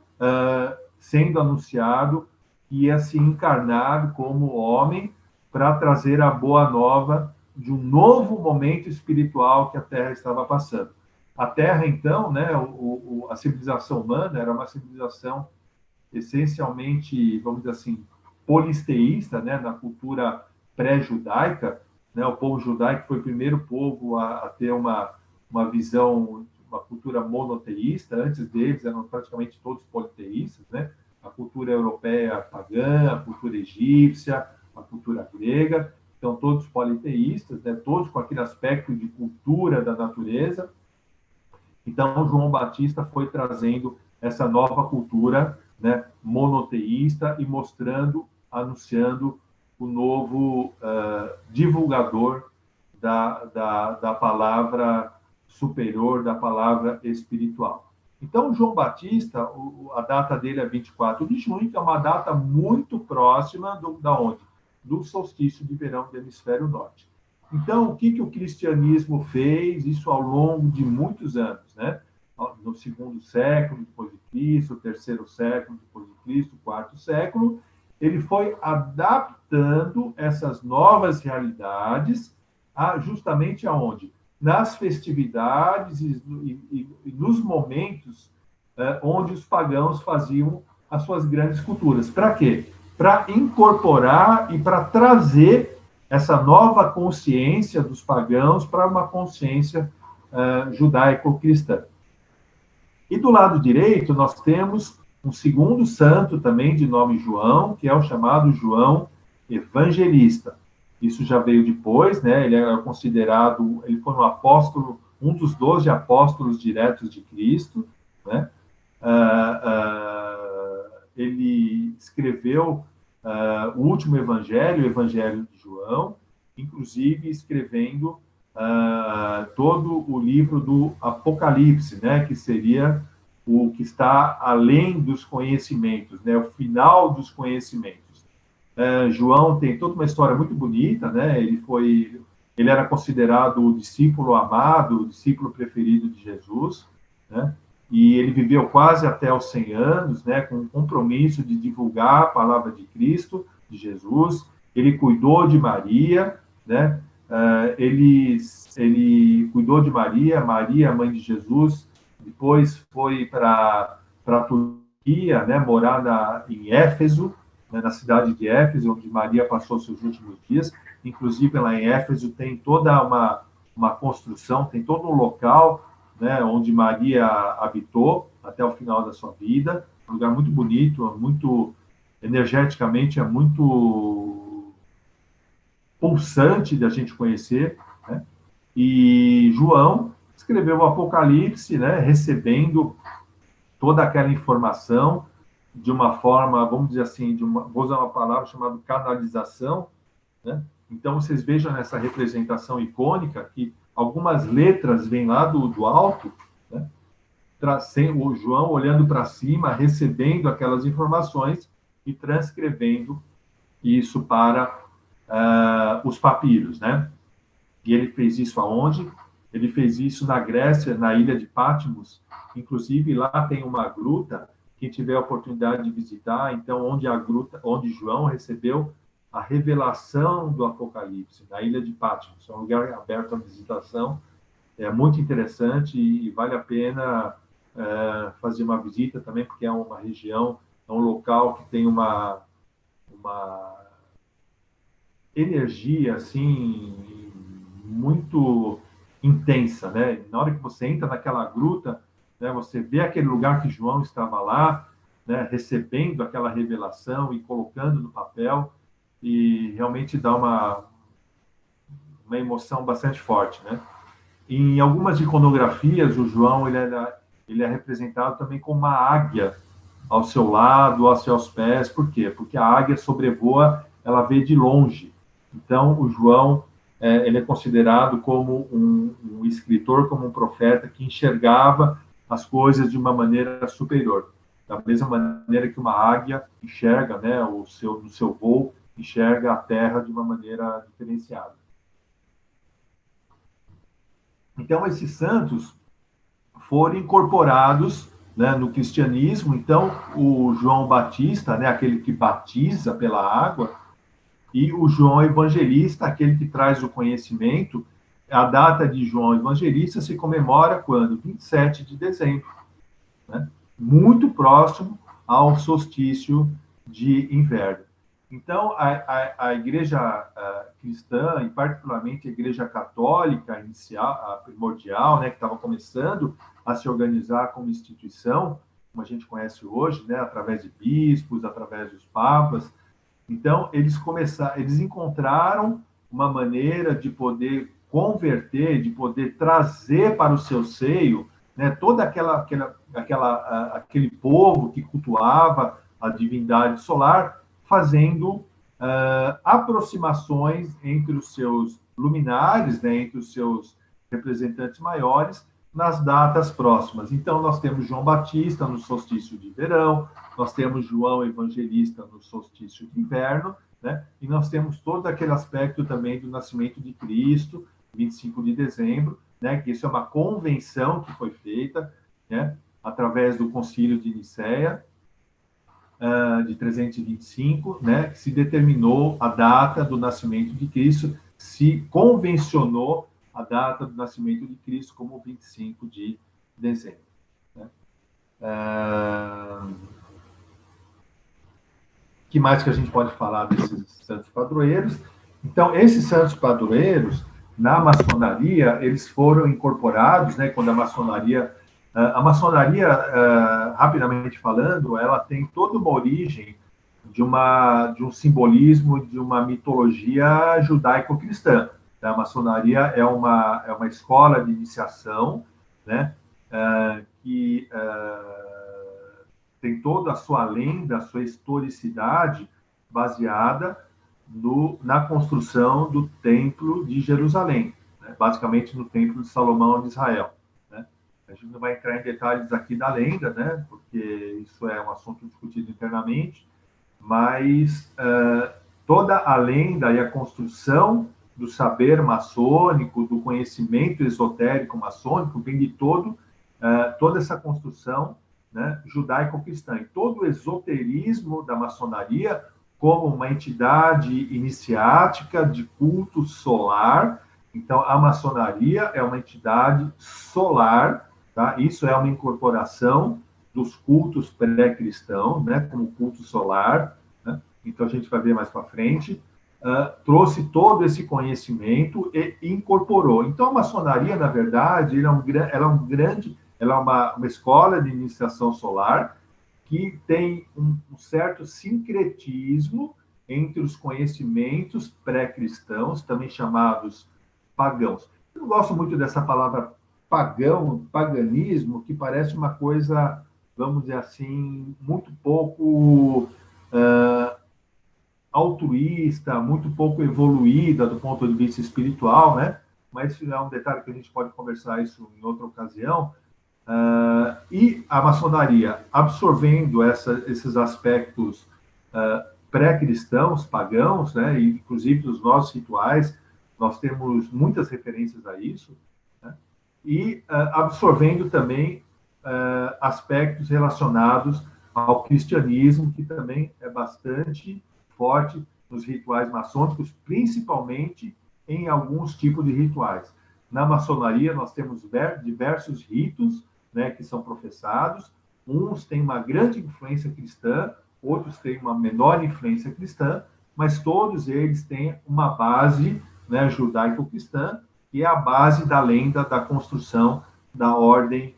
sendo anunciado, que ia se encarnar como homem para trazer a boa nova de um novo momento espiritual que a Terra estava passando. A Terra, então, né, a civilização humana era uma civilização essencialmente, vamos dizer assim, polisteísta, né, na cultura pré-judaica, né, o povo judaico foi o primeiro povo a ter uma visão, uma cultura monoteísta. Antes deles eram praticamente todos politeístas, né? A cultura europeia pagã, a cultura egípcia, a cultura grega, então todos politeístas, né, todos com aquele aspecto de cultura da natureza. Então, João Batista foi trazendo essa nova cultura, né, monoteísta e mostrando, anunciando o novo divulgador da palavra superior, da palavra espiritual. Então, João Batista, a data dele é 24 de junho, que é uma data muito próxima da onde? Do solstício de verão do hemisfério norte. Então, o que o cristianismo fez? Isso ao longo de muitos anos, né? No segundo século depois de Cristo, terceiro século depois de Cristo, quarto século, ele foi adaptando essas novas realidades justamente aonde? Nas festividades e nos momentos onde os pagãos faziam as suas grandes culturas. Para quê? Para incorporar e para trazer essa nova consciência dos pagãos para uma consciência judaico-cristã. E do lado direito, nós temos um segundo santo também, de nome João, que é o chamado João Evangelista. Isso já veio depois, né? Ele era considerado, ele foi um apóstolo, um dos 12 apóstolos diretos de Cristo, né? Ele escreveu o último evangelho, o Evangelho de João, inclusive escrevendo todo o livro do Apocalipse, né? Que seria o que está além dos conhecimentos, né? O final dos conhecimentos. João tem toda uma história muito bonita, né? Ele era considerado o discípulo amado, o discípulo preferido de Jesus, né? e ele viveu quase até os 100 anos, né, com um compromisso de divulgar a palavra de Cristo, de Jesus. Ele cuidou de Maria, né, ele cuidou de Maria, Maria, mãe de Jesus, depois foi para a Turquia, né, morar em Éfeso, né, na cidade de Éfeso, onde Maria passou seus últimos dias. Inclusive, lá em Éfeso tem toda uma construção, tem todo um local, né, onde Maria habitou até o final da sua vida. Um lugar muito bonito, muito energeticamente, é muito pulsante da gente conhecer, né? E João escreveu o Apocalipse, né, recebendo toda aquela informação de uma forma, vamos dizer assim, vou usar uma palavra chamada canalização, né? Então, vocês vejam nessa representação icônica que algumas letras vêm lá do alto, né? O João olhando para cima, recebendo aquelas informações e transcrevendo isso para os papiros, né? E ele fez isso aonde? Ele fez isso na Grécia, na ilha de Patmos. Inclusive, lá tem uma gruta, quem tiver a oportunidade de visitar, então, onde João recebeu a revelação do Apocalipse, na ilha de Patmos. É um lugar aberto à visitação, é muito interessante e vale a pena fazer uma visita também, porque é uma região, é um local que tem uma energia, assim, muito intensa, né? Na hora que você entra naquela gruta, né, você vê aquele lugar que João estava lá, né, recebendo aquela revelação e colocando no papel, e realmente dá uma emoção bastante forte, né? Em algumas iconografias, o João ele é representado também com uma águia ao seu lado, aos seus pés. Por quê? Porque a águia sobrevoa, ela vê de longe. Então, o João ele é considerado como um escritor, como um profeta que enxergava as coisas de uma maneira superior. Da mesma maneira que uma águia enxerga, né, no seu voo, enxerga a terra de uma maneira diferenciada. Então, esses santos foram incorporados, né, no cristianismo. Então, o João Batista, né, aquele que batiza pela água, e o João Evangelista, aquele que traz o conhecimento. A data de João Evangelista se comemora quando? 27 de dezembro, né? Muito próximo ao solstício de inverno. Então, a igreja cristã, e particularmente a igreja católica inicial, a primordial, né, que estava começando a se organizar como instituição, como a gente conhece hoje, né, através de bispos, através dos papas. Então, eles encontraram uma maneira de poder converter, de poder trazer para o seu seio, né, todo aquele povo que cultuava a divindade solar, fazendo aproximações entre os seus luminares, né, entre os seus representantes maiores, nas datas próximas. Então, nós temos João Batista no solstício de verão, nós temos João Evangelista no solstício de inverno, né? E nós temos todo aquele aspecto também do nascimento de Cristo, 25 de dezembro, né? Que isso é uma convenção que foi feita, né, através do Concílio de Nicéia, de 325, né, que se determinou a data do nascimento de Cristo, se convencionou a data do nascimento de Cristo como 25 de dezembro. Né? Que mais que a gente pode falar desses santos padroeiros? Então, esses santos padroeiros, na maçonaria, eles foram incorporados, né, quando a maçonaria, rapidamente falando, ela tem toda uma origem de um simbolismo, de uma mitologia judaico-cristã. A maçonaria é uma escola de iniciação, né, que tem toda a sua lenda, a sua historicidade baseada na construção do Templo de Jerusalém, né, basicamente no Templo de Salomão de Israel. Né. A gente não vai entrar em detalhes aqui da lenda, né, porque isso é um assunto discutido internamente, mas toda a lenda e a construção do saber maçônico, do conhecimento esotérico maçônico, vem de todo toda essa construção, né, judaico-cristã. E todo o esoterismo da maçonaria como uma entidade iniciática de culto solar. Então, a maçonaria é uma entidade solar, tá? Isso é uma incorporação dos cultos pré-cristãos, né, como culto solar, né? Então, a gente vai ver mais para frente. Trouxe todo esse conhecimento e incorporou. Então, a maçonaria, na verdade, ela é uma escola de iniciação solar que tem um certo sincretismo entre os conhecimentos pré-cristãos, também chamados pagãos. Eu não gosto muito dessa palavra paganismo, que parece uma coisa, vamos dizer assim, muito pouco altruísta, muito pouco evoluída do ponto de vista espiritual, né? Mas isso é um detalhe que a gente pode conversar isso em outra ocasião. E a maçonaria, absorvendo esses aspectos pré-cristãos, pagãos, né? E, inclusive, dos nossos rituais, nós temos muitas referências a isso, né? E absorvendo também aspectos relacionados ao cristianismo, que também é bastante forte nos rituais maçônicos, principalmente em alguns tipos de rituais. Na maçonaria, nós temos diversos ritos, né, que são professados. Uns têm uma grande influência cristã, outros têm uma menor influência cristã, mas todos eles têm uma base, né, judaico-cristã, que é a base da lenda da construção da ordem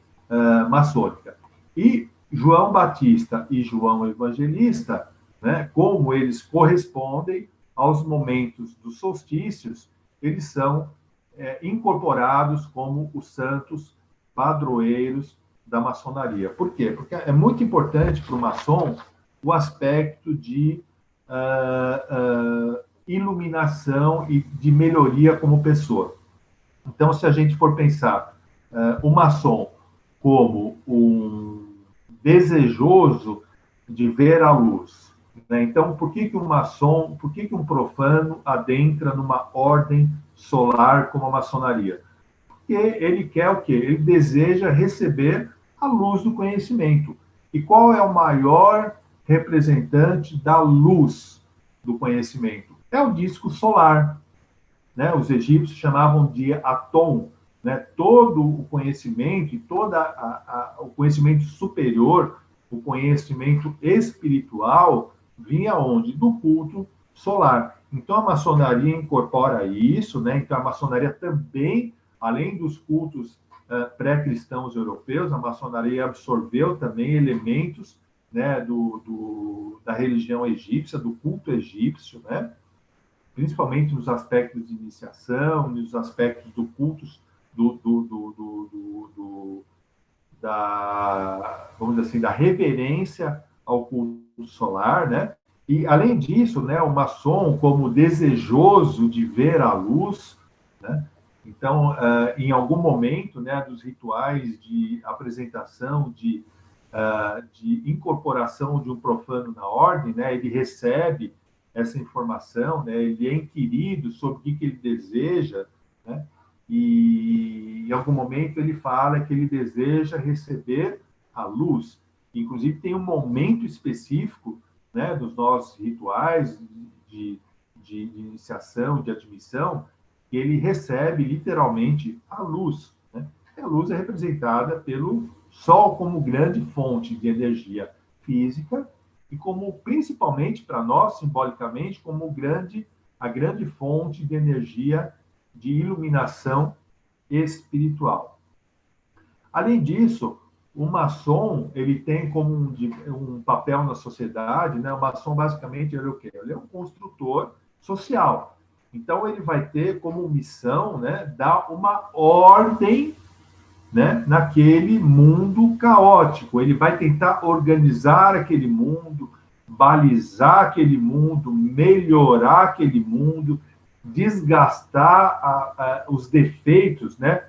maçônica. E João Batista e João Evangelista, né, como eles correspondem aos momentos dos solstícios, eles são incorporados como os santos padroeiros da maçonaria. Por quê? Porque é muito importante para o maçom o aspecto de iluminação e de melhoria como pessoa. Então, se a gente for pensar o maçom como um desejoso de ver a luz, né? Então, por que um profano adentra numa ordem solar como a maçonaria? Porque ele quer o quê? Ele deseja receber a luz do conhecimento. E qual é o maior representante da luz do conhecimento? É o disco solar, né? Os egípcios chamavam de Atom, né? Todo o conhecimento, o conhecimento superior, o conhecimento espiritual, vinha onde? Do culto solar. Então, a maçonaria incorpora isso, né? Então, a maçonaria também, além dos cultos pré-cristãos europeus, a maçonaria absorveu também elementos, né, da religião egípcia, do culto egípcio, né? Principalmente nos aspectos de iniciação, nos aspectos do culto, vamos dizer assim, da reverência ao culto solar, né? E, além disso, né, o maçom, como desejoso de ver a luz, né? Então, em algum momento, né, dos rituais de apresentação, de incorporação de um profano na ordem, né, ele recebe essa informação, né, ele é inquirido sobre o que ele deseja, né? E, em algum momento, ele fala que ele deseja receber a luz. Inclusive, tem um momento específico, né, dos nossos rituais de iniciação, de admissão, que ele recebe, literalmente, a luz, né? A luz é representada pelo Sol como grande fonte de energia física e como, principalmente para nós, simbolicamente, como a grande fonte de energia de iluminação espiritual. Além disso, o maçom, ele tem como um papel na sociedade, né? O maçom, basicamente, ele é o quê? Ele é um construtor social. Então, ele vai ter como missão, né, dar uma ordem, né, naquele mundo caótico. Ele vai tentar organizar aquele mundo, balizar aquele mundo, melhorar aquele mundo, desgastar os defeitos, né?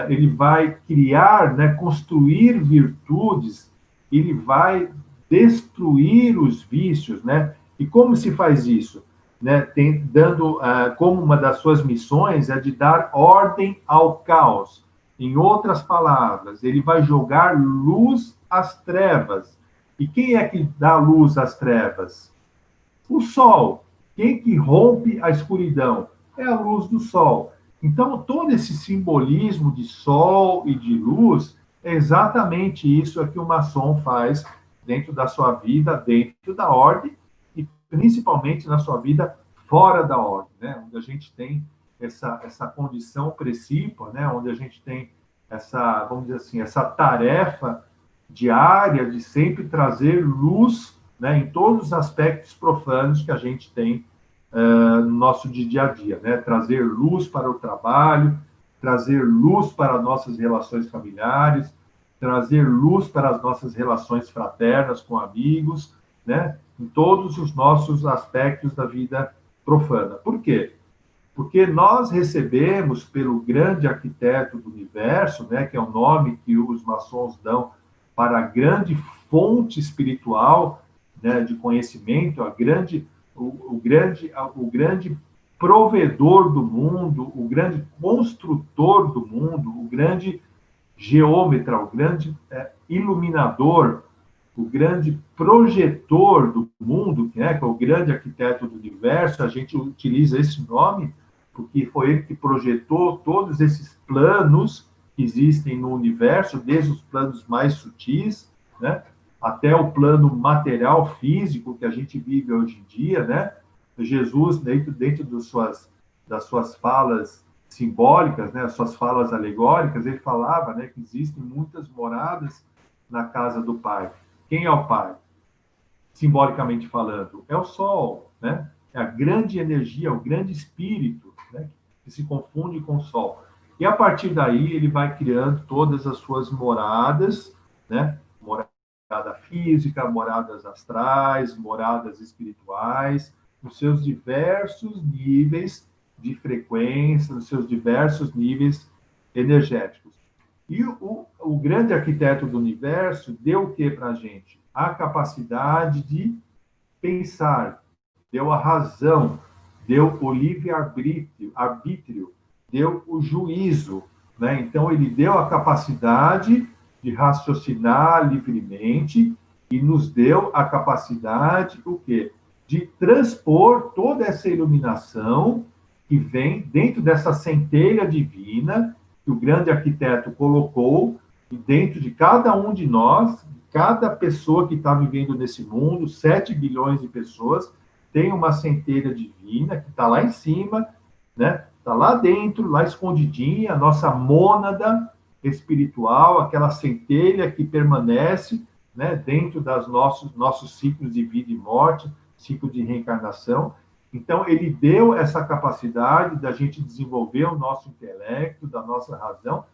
Ele vai criar, né, construir virtudes, ele vai destruir os vícios, né? E como se faz isso? Né? Dando como uma das suas missões é de dar ordem ao caos. Em outras palavras, ele vai jogar luz às trevas. E quem é que dá luz às trevas? O sol. Quem que rompe a escuridão? É a luz do sol. Então, todo esse simbolismo de sol e de luz é exatamente isso que o maçom faz dentro da sua vida, dentro da ordem, e principalmente na sua vida fora da ordem, né? Onde a gente tem essa condição precípua, né? Onde a gente tem essa, vamos dizer assim, essa tarefa diária de sempre trazer luz, né, em todos os aspectos profanos que a gente tem no nosso dia a dia, né? Trazer luz para o trabalho, trazer luz para nossas relações familiares, trazer luz para as nossas relações fraternas com amigos, né? Em todos os nossos aspectos da vida profana. Por quê? Porque nós recebemos pelo grande arquiteto do universo, né, que é o nome que os maçons dão para a grande fonte espiritual, né, de conhecimento, o grande provedor do mundo, o grande construtor do mundo, o grande geômetra, o grande iluminador, o grande projetor do mundo, que é o grande arquiteto do universo. A gente utiliza esse nome porque foi ele que projetou todos esses planos que existem no universo, desde os planos mais sutis, né, até o plano material, físico, que a gente vive hoje em dia, né? Jesus, dentro das suas falas simbólicas, né, as suas falas alegóricas, ele falava, né, que existem muitas moradas na casa do Pai. Quem é o Pai? Simbolicamente falando, é o Sol, né? É a grande energia, o grande espírito, né, que se confunde com o Sol. E a partir daí ele vai criando todas as suas moradas, né? Morada física, moradas astrais, moradas espirituais, nos seus diversos níveis de frequência, nos seus diversos níveis energéticos. E o grande arquiteto do universo deu o que para a gente? A capacidade de pensar, deu a razão, deu o livre-arbítrio, deu o juízo, né? Então, ele deu a capacidade de raciocinar livremente e nos deu a capacidade, o quê? De transpor toda essa iluminação que vem dentro dessa centelha divina que o grande arquiteto colocou dentro de cada um de nós, cada pessoa que está vivendo nesse mundo, 7 bilhões de pessoas, tem uma centelha divina que está lá em cima, né? Está lá dentro, lá escondidinha, a nossa mônada espiritual, aquela centelha que permanece, né, dentro dos nossos ciclos de vida e morte, ciclo de reencarnação. Então, ele deu essa capacidade da gente desenvolver o nosso intelecto, da nossa razão.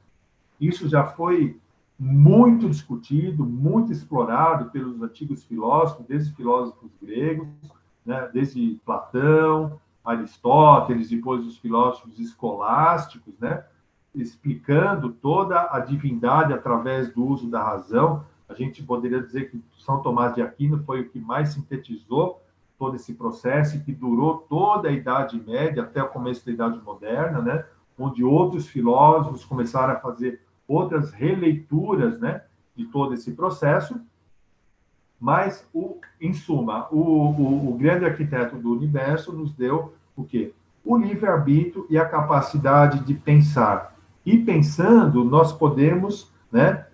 Isso já foi muito discutido, muito explorado pelos antigos filósofos, desde filósofos gregos, né, desde Platão, Aristóteles, depois os filósofos escolásticos, né, explicando toda a divindade através do uso da razão. A gente poderia dizer que São Tomás de Aquino foi o que mais sintetizou todo esse processo e que durou toda a Idade Média até o começo da Idade Moderna, né, onde outros filósofos começaram a fazer outras releituras, né, de todo esse processo. Mas, em suma, o grande arquiteto do universo nos deu o quê? O livre-arbítrio e a capacidade de pensar. E pensando, nós podemos, né,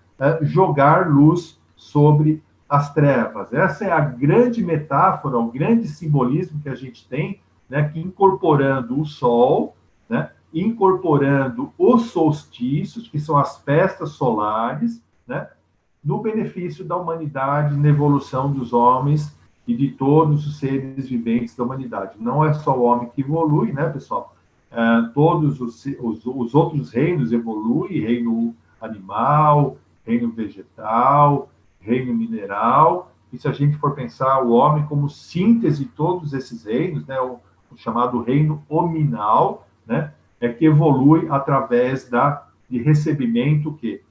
jogar luz sobre as trevas. Essa é a grande metáfora, o grande simbolismo que a gente tem, né, que incorporando o Sol, né, incorporando os solstícios, que são as festas solares, né, no benefício da humanidade, na evolução dos homens e de todos os seres viventes da humanidade. Não é só o homem que evolui, né, pessoal? Todos os outros reinos evoluem, reino animal, reino vegetal, reino mineral. E se a gente for pensar o homem como síntese de todos esses reinos, né, o chamado reino hominal, né, é que evolui através de recebimento o quê?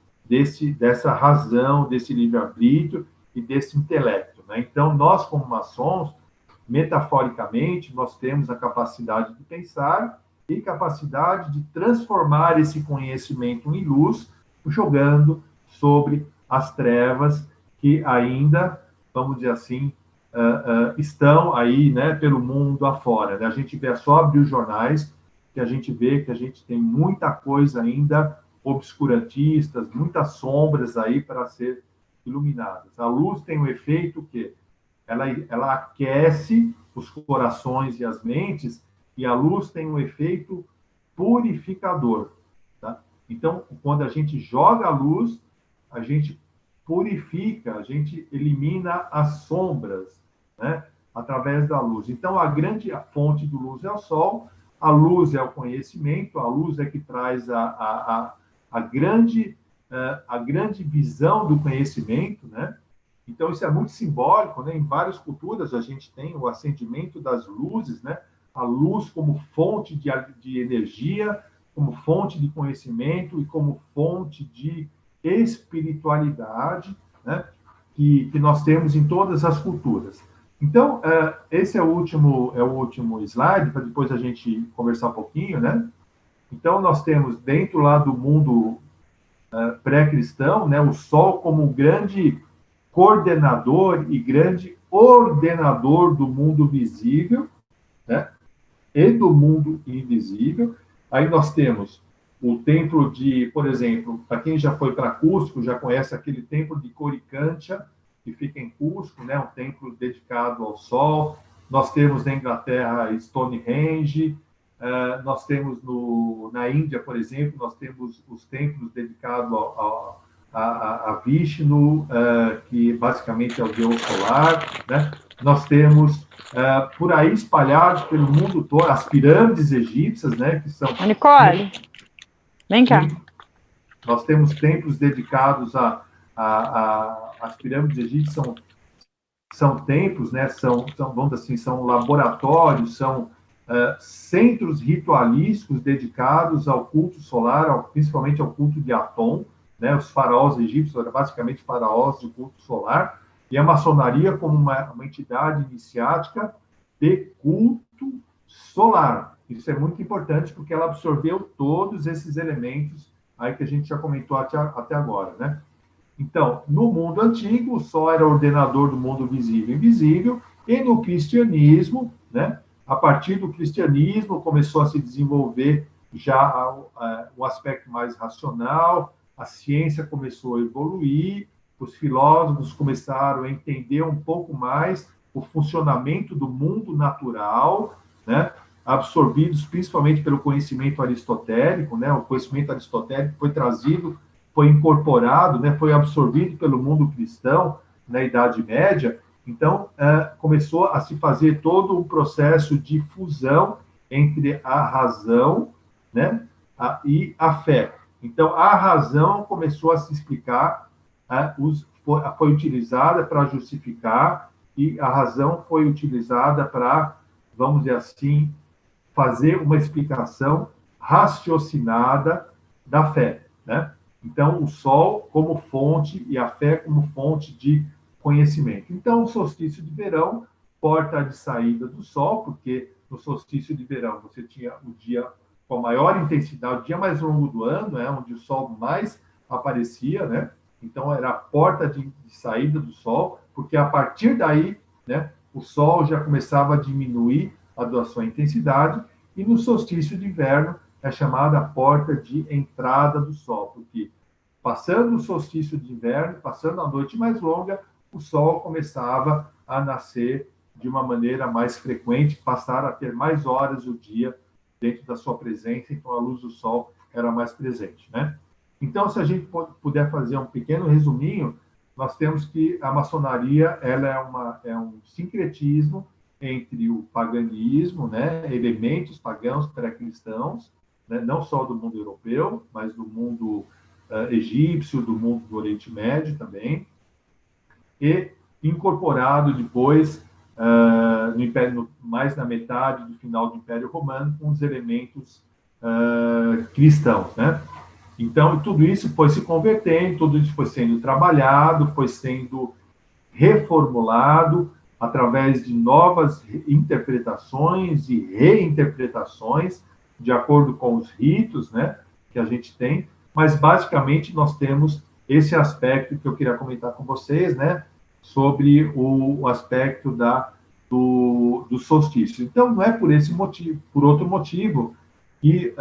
Dessa razão, desse livre-arbítrio e desse intelecto, né? Então, nós, como maçons, metaforicamente, nós temos a capacidade de pensar e capacidade de transformar esse conhecimento em luz, jogando sobre as trevas que ainda, vamos dizer assim, estão aí, né, pelo mundo afora. Né? A gente vê, é só abrir os jornais, que a gente vê que a gente tem muita coisa ainda obscurantistas, muitas sombras aí para ser iluminadas. A luz tem um efeito que ela aquece os corações e as mentes, e a luz tem um efeito purificador. Tá? Então, quando a gente joga a luz, a gente purifica, a gente elimina as sombras, né? Através da luz. Então, a grande fonte do luz é o sol, a luz é o conhecimento, a luz é que traz a grande visão do conhecimento, né? Então, isso é muito simbólico, né? Em várias culturas a gente tem o acendimento das luzes, né? A luz como fonte de energia, como fonte de conhecimento e como fonte de espiritualidade, né? Que nós temos em todas as culturas. Então, esse é o último slide, para depois a gente conversar um pouquinho, né? Então, nós temos dentro lá do mundo pré-cristão, né? O Sol como um grande coordenador e grande ordenador do mundo visível, né? E do mundo invisível. Aí nós temos o templo de, por exemplo, para quem já foi para Cusco, já conhece aquele templo de Coricancha, que fica em Cusco, né? Um templo dedicado ao Sol. Nós temos na Inglaterra Stonehenge, nós temos na Índia, por exemplo, nós temos os templos dedicados a Vishnu, que basicamente é o deus solar, né? Nós temos por aí espalhados pelo mundo todo as pirâmides egípcias, né? Que são... Nicole, vem cá. Nós temos templos dedicados as pirâmides egípcias, são templos, né? Vamos dizer assim, são laboratórios, são centros ritualísticos dedicados ao culto solar, principalmente ao culto de Atom, né? Os faraós egípcios eram basicamente faraós de culto solar, e a maçonaria como uma entidade iniciática de culto solar. Isso é muito importante porque ela absorveu todos esses elementos aí que a gente já comentou até agora, né? Então, no mundo antigo, o Sol era ordenador do mundo visível e invisível, e no cristianismo, né? A partir do cristianismo começou a se desenvolver já um aspecto mais racional, a ciência começou a evoluir, os filósofos começaram a entender um pouco mais o funcionamento do mundo natural, né? Absorvidos principalmente pelo conhecimento aristotélico, né? O conhecimento aristotélico foi trazido, foi incorporado, né? Foi absorvido pelo mundo cristão na Idade Média. Então, começou a se fazer todo um processo de fusão entre a razão, né? E a fé. Então, a razão começou a se explicar, foi utilizada para justificar, e a razão foi utilizada para, vamos dizer assim, fazer uma explicação raciocinada da fé, né? Então, o Sol como fonte e a fé como fonte de conhecimento. Então, o solstício de verão, porta de saída do Sol, porque no solstício de verão você tinha o dia com a maior intensidade, o dia mais longo do ano, onde o Sol mais aparecia, né? Então, era a porta de saída do Sol, porque a partir daí, né, o Sol já começava a diminuir a sua intensidade, e no solstício de inverno é chamada a porta de entrada do Sol, porque passando o solstício de inverno, passando a noite mais longa, o Sol começava a nascer de uma maneira mais frequente, passar a ter mais horas do dia dentro da sua presença, então a luz do Sol era mais presente, né? Então, se a gente puder fazer um pequeno resuminho, nós temos que a maçonaria ela é um sincretismo entre o paganismo, né, elementos pagãos pré-cristãos, né, não só do mundo europeu, mas do mundo egípcio, do mundo do Oriente Médio também, e incorporado depois no Império, mais na metade do final do Império Romano, com os elementos cristãos, né? Então, tudo isso foi se convertendo, tudo isso foi sendo trabalhado, foi sendo reformulado através de novas interpretações e reinterpretações, de acordo com os ritos, né, que a gente tem, mas basicamente nós temos esse aspecto que eu queria comentar com vocês, né, sobre o aspecto do solstício. Então, não é por esse motivo, por outro motivo, que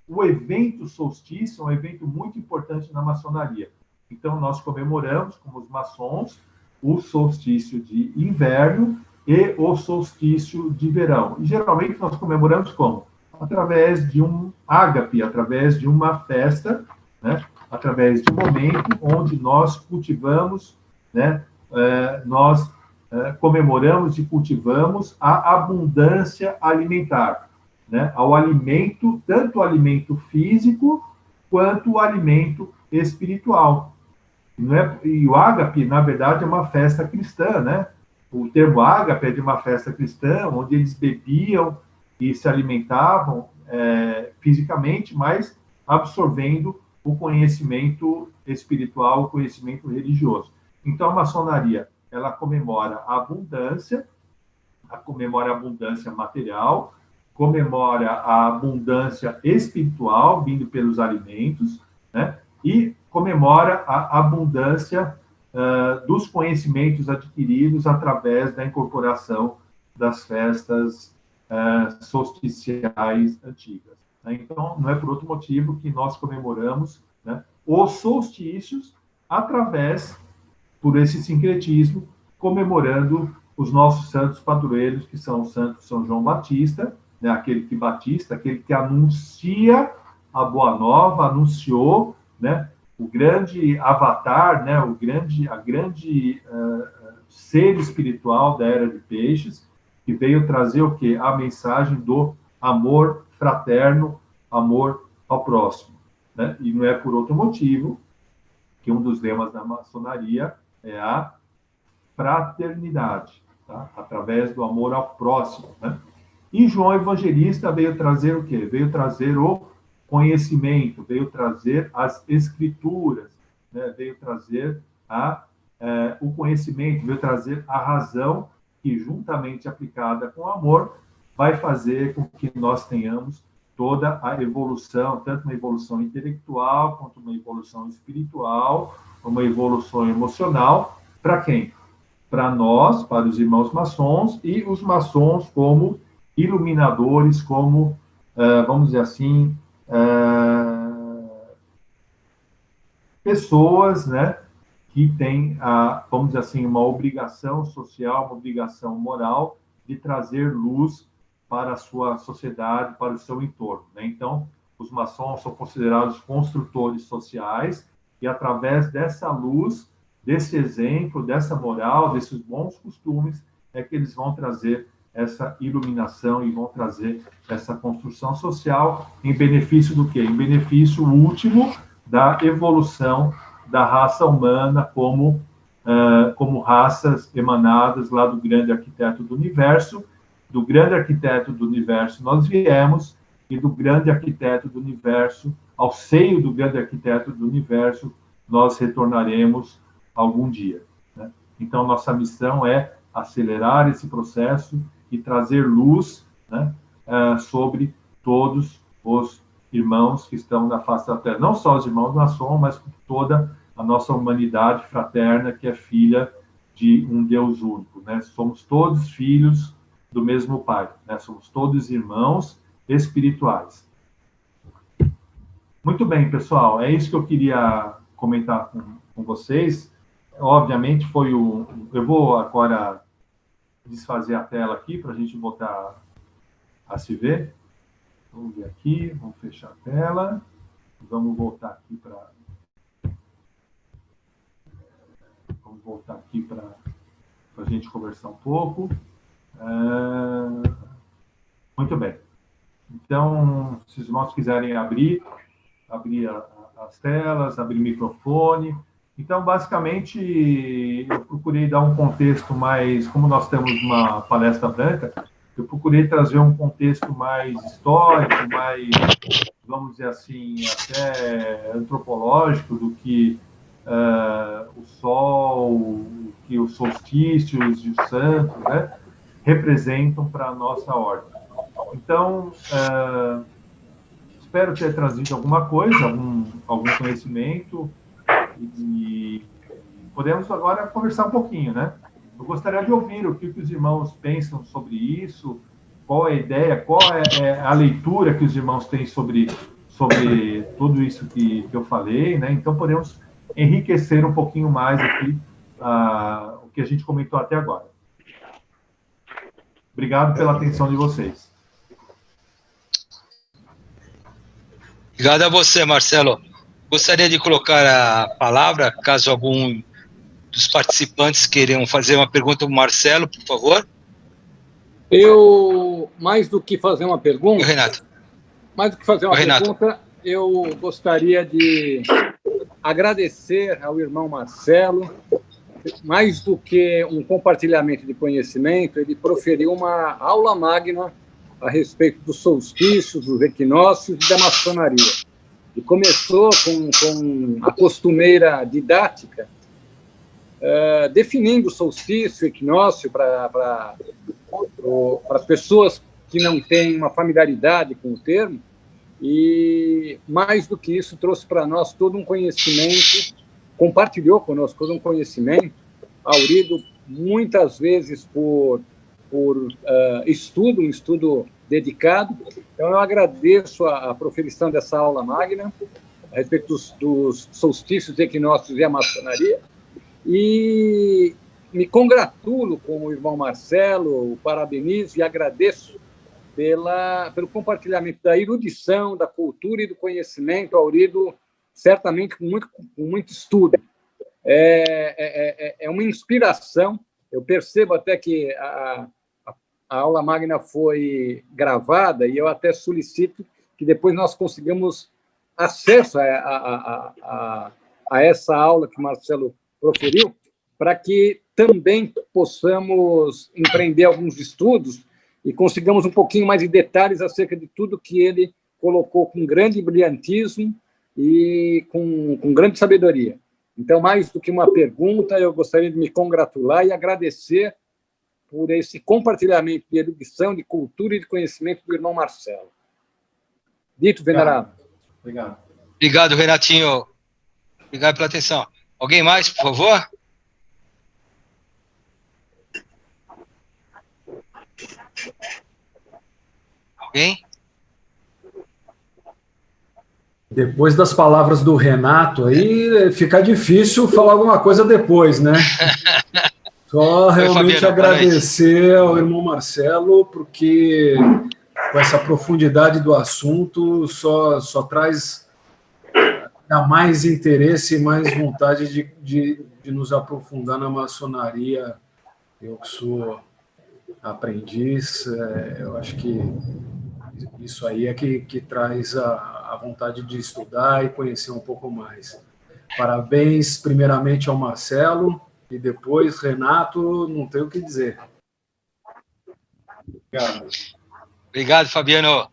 o evento solstício é um evento muito importante na maçonaria. Então, nós comemoramos, como os maçons, o solstício de inverno e o solstício de verão. E, geralmente, nós comemoramos como? Através de um ágape, através de uma festa, né? Através de um momento onde nós cultivamos, né? Nós comemoramos e cultivamos a abundância alimentar, né? Ao alimento, tanto o alimento físico quanto o alimento espiritual. E o ágape, na verdade, é uma festa cristã, né? O termo ágape é de uma festa cristã, onde eles bebiam e se alimentavam fisicamente, mas absorvendo o conhecimento espiritual, o conhecimento religioso. Então, a maçonaria, ela comemora a abundância material, comemora a abundância espiritual, vindo pelos alimentos, né? E comemora a abundância dos conhecimentos adquiridos através da incorporação das festas solsticiais antigas. Né? Então, não é por outro motivo que nós comemoramos, né, os solstícios por esse sincretismo, comemorando os nossos santos padroeiros, que são o santo São João Batista, né, aquele que anuncia a boa nova, anunciou, né, o grande avatar, né, a grande ser espiritual da Era de Peixes, que veio trazer o quê? A mensagem do amor fraterno, amor ao próximo. Né? E não é por outro motivo que um dos lemas da maçonaria é a fraternidade, tá? Através do amor ao próximo. Né? E João Evangelista veio trazer o quê? Veio trazer o conhecimento, veio trazer as escrituras, né? Veio trazer o conhecimento, veio trazer a razão que, juntamente aplicada com o amor, vai fazer com que nós tenhamos toda a evolução, tanto uma evolução intelectual, quanto uma evolução espiritual, uma evolução emocional. Para quem? Para nós, para os irmãos maçons, e os maçons como iluminadores, como, vamos dizer assim, pessoas, né, que têm, vamos dizer assim, uma obrigação social, uma obrigação moral de trazer luz para a sua sociedade, para o seu entorno. Né? Então, os maçons são considerados construtores sociais e, através dessa luz, desse exemplo, dessa moral, desses bons costumes, é que eles vão trazer essa iluminação e vão trazer essa construção social em benefício do quê? Em benefício último da evolução da raça humana como raças emanadas lá do grande arquiteto do universo. Do grande arquiteto do universo nós viemos, e do grande arquiteto do universo, ao seio do grande arquiteto do universo, nós retornaremos algum dia. Né? Então, nossa missão é acelerar esse processo e trazer luz, né, sobre todos os irmãos que estão na face da Terra. Não só os irmãos maçons, mas toda a nossa humanidade fraterna, que é filha de um Deus único. Né? Somos todos filhos do mesmo Pai. Né? Somos todos irmãos espirituais. Muito bem, pessoal. É isso que eu queria comentar com vocês. Obviamente, eu vou agora desfazer a tela aqui para a gente voltar a se ver. Vamos ver aqui, vamos fechar a tela. Vamos voltar aqui para a gente conversar um pouco. Muito bem. Então, se os irmãos quiserem abrir as telas, abrir o microfone. Então, basicamente, eu procurei dar um contexto mais, como nós temos uma palestra branca, eu procurei trazer um contexto mais histórico, mais, vamos dizer assim, até antropológico do que o sol, que os solstícios e os santos, né, representam para a nossa ordem. pessoal. Então, espero ter trazido alguma coisa, algum conhecimento, e podemos agora conversar um pouquinho, né? Eu gostaria de ouvir o que os irmãos pensam sobre isso, qual é a ideia, qual é a leitura que os irmãos têm sobre tudo isso que eu falei, né? Então, podemos enriquecer um pouquinho mais aqui o que a gente comentou até agora. Obrigado pela atenção de vocês. Obrigado a você, Marcelo. Gostaria de colocar a palavra, caso algum dos participantes queiram fazer uma pergunta para o Marcelo, por favor. Eu, mais do que fazer uma pergunta, Renato. Eu gostaria de agradecer ao irmão Marcelo. Mais do que um compartilhamento de conhecimento, ele proferiu uma aula magna a respeito dos solstícios, dos equinócios e da maçonaria. E começou com a costumeira didática, definindo o solstício, o equinócio, para as pessoas que não têm uma familiaridade com o termo, e, mais do que isso, trouxe para nós todo um conhecimento, compartilhou conosco todo um conhecimento, aurido muitas vezes por estudo, um estudo dedicado. Então, eu agradeço a proferição dessa aula magna a respeito dos solstícios, equinócios e a maçonaria, e me congratulo com o irmão Marcelo, o parabenizo e agradeço pelo compartilhamento da erudição, da cultura e do conhecimento aurido, certamente com muito estudo. É uma inspiração. Eu percebo até que a aula magna foi gravada e eu até solicito que depois nós consigamos acesso a essa aula que o Marcelo proferiu, para que também possamos empreender alguns estudos e consigamos um pouquinho mais de detalhes acerca de tudo que ele colocou com grande brilhantismo e com grande sabedoria. Então, mais do que uma pergunta, eu gostaria de me congratular e agradecer por esse compartilhamento de erudição, de cultura e de conhecimento do irmão Marcelo. Dito, venerável. Obrigado. Obrigado, Renatinho. Obrigado pela atenção. Alguém mais, por favor? Alguém? Depois das palavras do Renato, aí fica difícil falar alguma coisa depois, né? Só realmente agradecer ao irmão Marcelo, porque com essa profundidade do assunto só traz ainda mais interesse e mais vontade de nos aprofundar na maçonaria. Eu que sou aprendiz, eu acho que isso aí é que traz a vontade de estudar e conhecer um pouco mais. Parabéns, primeiramente, ao Marcelo, e depois, Renato, não tenho o que dizer. Obrigado. Obrigado, Fabiano.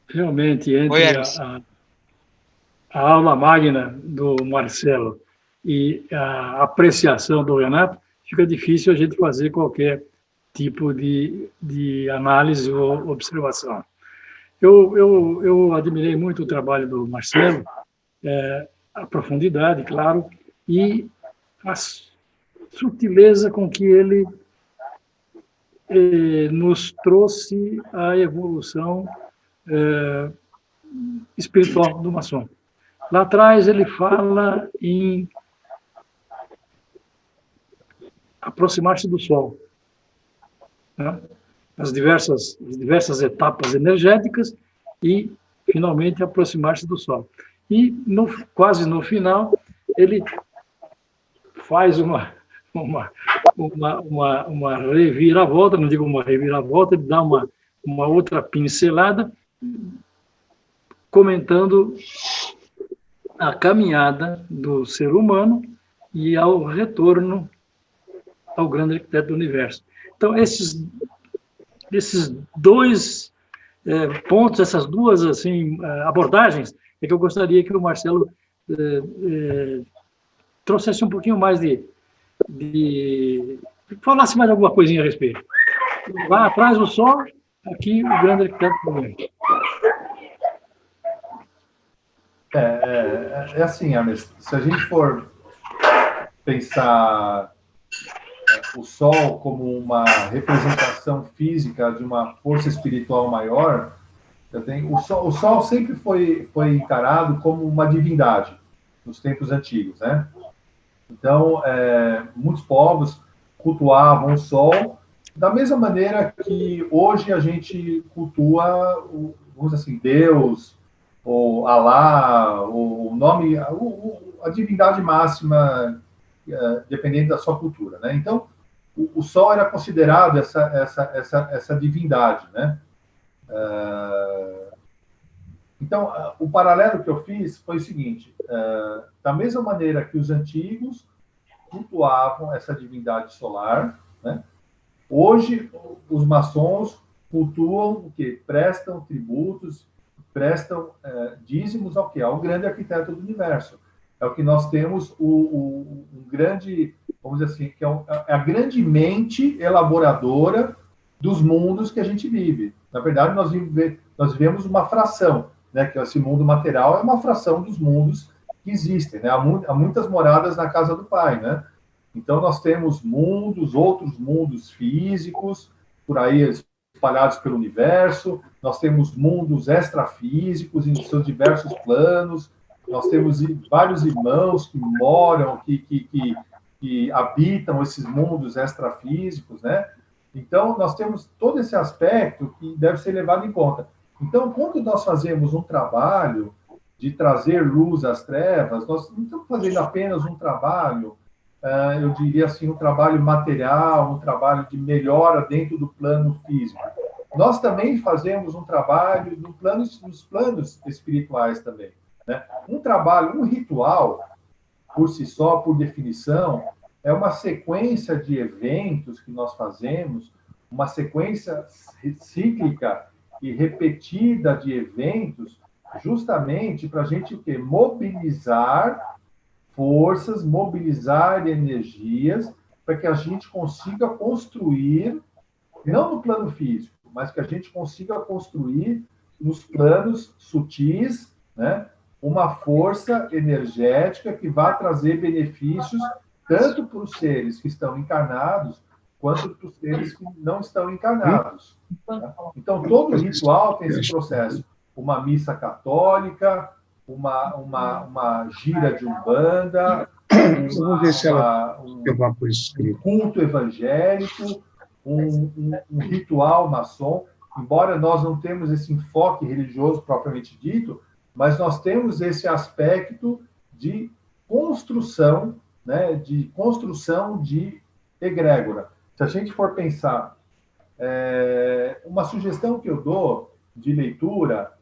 Realmente entre a aula magna do Marcelo e a apreciação do Renato, fica difícil a gente fazer qualquer tipo de análise ou observação. Eu admirei muito o trabalho do Marcelo, a profundidade, claro, e a sutileza com que ele nos trouxe a evolução espiritual do maçom. Lá atrás ele fala em aproximar-se do Sol, né? As diversas etapas energéticas e, finalmente, aproximar-se do Sol. E, quase no final, ele faz uma reviravolta, não digo uma reviravolta, ele dá uma outra pincelada, comentando a caminhada do ser humano e ao retorno ao grande arquiteto do universo. Então, esses dois pontos, essas duas abordagens, é que eu gostaria que o Marcelo trouxesse um pouquinho mais de de falasse mais alguma coisinha a respeito. Lá atrás o Sol, aqui o grande arquiteto do governo. É assim, Hermes, se a gente for pensar o Sol como uma representação física de uma força espiritual maior, o Sol sempre foi encarado como uma divindade nos tempos antigos, né? Então, muitos povos cultuavam o Sol da mesma maneira que hoje a gente cultua, vamos dizer assim, Deus, ou Alá, ou o nome, a divindade máxima, dependendo da sua cultura, né? Então, o Sol era considerado essa divindade, né? Então, o paralelo que eu fiz foi o seguinte: da mesma maneira que os antigos cultuavam essa divindade solar, né? Hoje, os maçons cultuam o quê? Prestam tributos, prestam dízimos ao quê? Ao grande arquiteto do universo. É o que nós temos, um grande, vamos dizer assim, que é a grande mente elaboradora dos mundos que a gente vive. Na verdade, nós vivemos uma fração, né? Que esse mundo material é uma fração dos mundos que existem, né? Há muitas moradas na casa do Pai, né? Então, nós temos outros mundos físicos, por aí espalhados pelo universo, nós temos mundos extrafísicos em seus diversos planos, nós temos vários irmãos que moram, que habitam esses mundos extrafísicos, né? Então, nós temos todo esse aspecto que deve ser levado em conta. Então, quando nós fazemos um trabalho de trazer luz às trevas, nós não estamos fazendo apenas um trabalho, eu diria assim, um trabalho material, um trabalho de melhora dentro do plano físico. Nós também fazemos um trabalho nos planos espirituais também, né? Um ritual, por si só, por definição, é uma sequência de eventos que nós fazemos, uma sequência cíclica e repetida de eventos, justamente para a gente o quê? Mobilizar forças, mobilizar energias, para que a gente consiga construir, não no plano físico, mas que a gente consiga construir nos planos sutis, né, uma força energética que vai trazer benefícios tanto para os seres que estão encarnados, quanto para os seres que não estão encarnados. Tá? Então, todo ritual tem esse processo. Uma missa católica, uma gira de Umbanda, um culto evangélico, um ritual maçom. Embora nós não temos esse enfoque religioso propriamente dito, mas nós temos esse aspecto de construção, né, de egrégora. Se a gente for pensar, uma sugestão que eu dou de leitura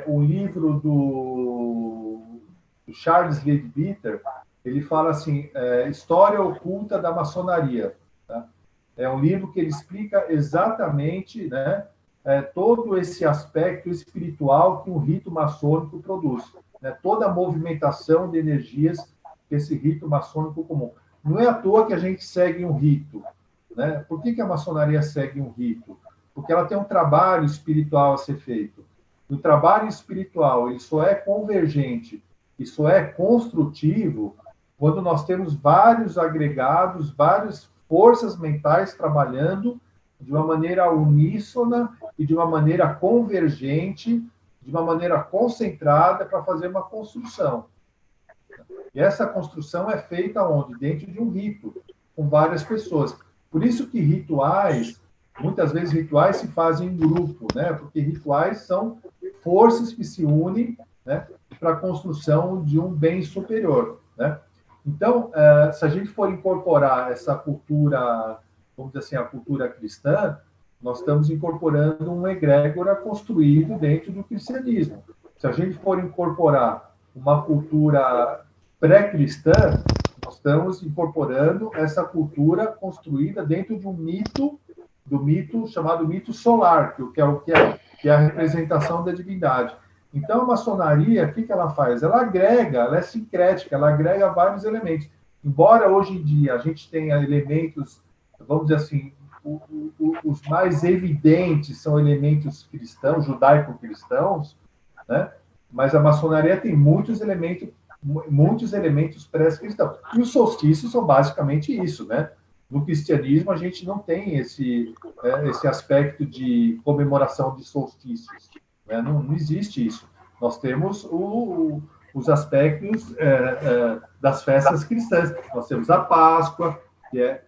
o livro do Charles Leadbeater, ele fala assim, História Oculta da Maçonaria. Tá? É um livro que ele explica exatamente, né, todo esse aspecto espiritual que um rito maçônico produz, né? Toda a movimentação de energias que esse rito maçônico comum. Não é à toa que a gente segue um rito, né? Por que a maçonaria segue um rito? Porque ela tem um trabalho espiritual a ser feito. O trabalho espiritual, ele só é convergente e só é construtivo quando nós temos vários agregados, várias forças mentais trabalhando de uma maneira uníssona e de uma maneira convergente, de uma maneira concentrada para fazer uma construção. E essa construção é feita onde? Dentro de um rito, com várias pessoas. Por isso que rituais, muitas vezes rituais se fazem em grupo, né? Porque rituais são forças que se unem, né, para a construção de um bem superior, né? Então, se a gente for incorporar essa cultura, vamos dizer assim, a cultura cristã, nós estamos incorporando um egrégora construído dentro do cristianismo. Se a gente for incorporar uma cultura pré-cristã, nós estamos incorporando essa cultura construída dentro de um mito, do mito chamado mito solar, que é a representação da divindade. Então, a maçonaria, o que ela faz? Ela agrega, ela é sincrética, ela agrega vários elementos. embora hoje em dia a gente tenha elementos, vamos dizer assim, os mais evidentes são elementos cristãos, judaico-cristãos, né? Mas a maçonaria tem muitos elementos pré-cristãos. E os solstícios são basicamente isso, né? No cristianismo, a gente não tem esse aspecto de comemoração de solstícios, né? Não existe isso. Nós temos os aspectos das festas cristãs. Nós temos a Páscoa, que é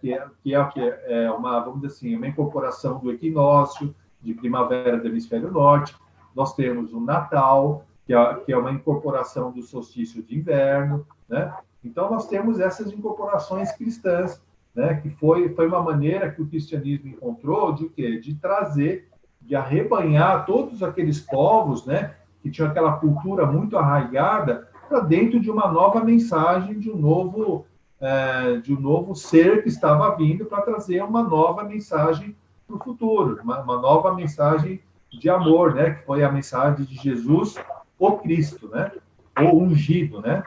uma, vamos dizer assim, uma incorporação do equinócio de primavera do hemisfério norte. Nós temos o Natal, que é uma incorporação do solstício de inverno, né? Então, nós temos essas incorporações cristãs, né? Que foi uma maneira que o cristianismo encontrou de quê? De trazer, de arrebanhar todos aqueles povos, né? Que tinham aquela cultura muito arraigada para dentro de uma nova mensagem, de um novo ser que estava vindo para trazer uma nova mensagem para o futuro, uma nova mensagem de amor, né? Que foi a mensagem de Jesus, o Cristo, né? O ungido, né?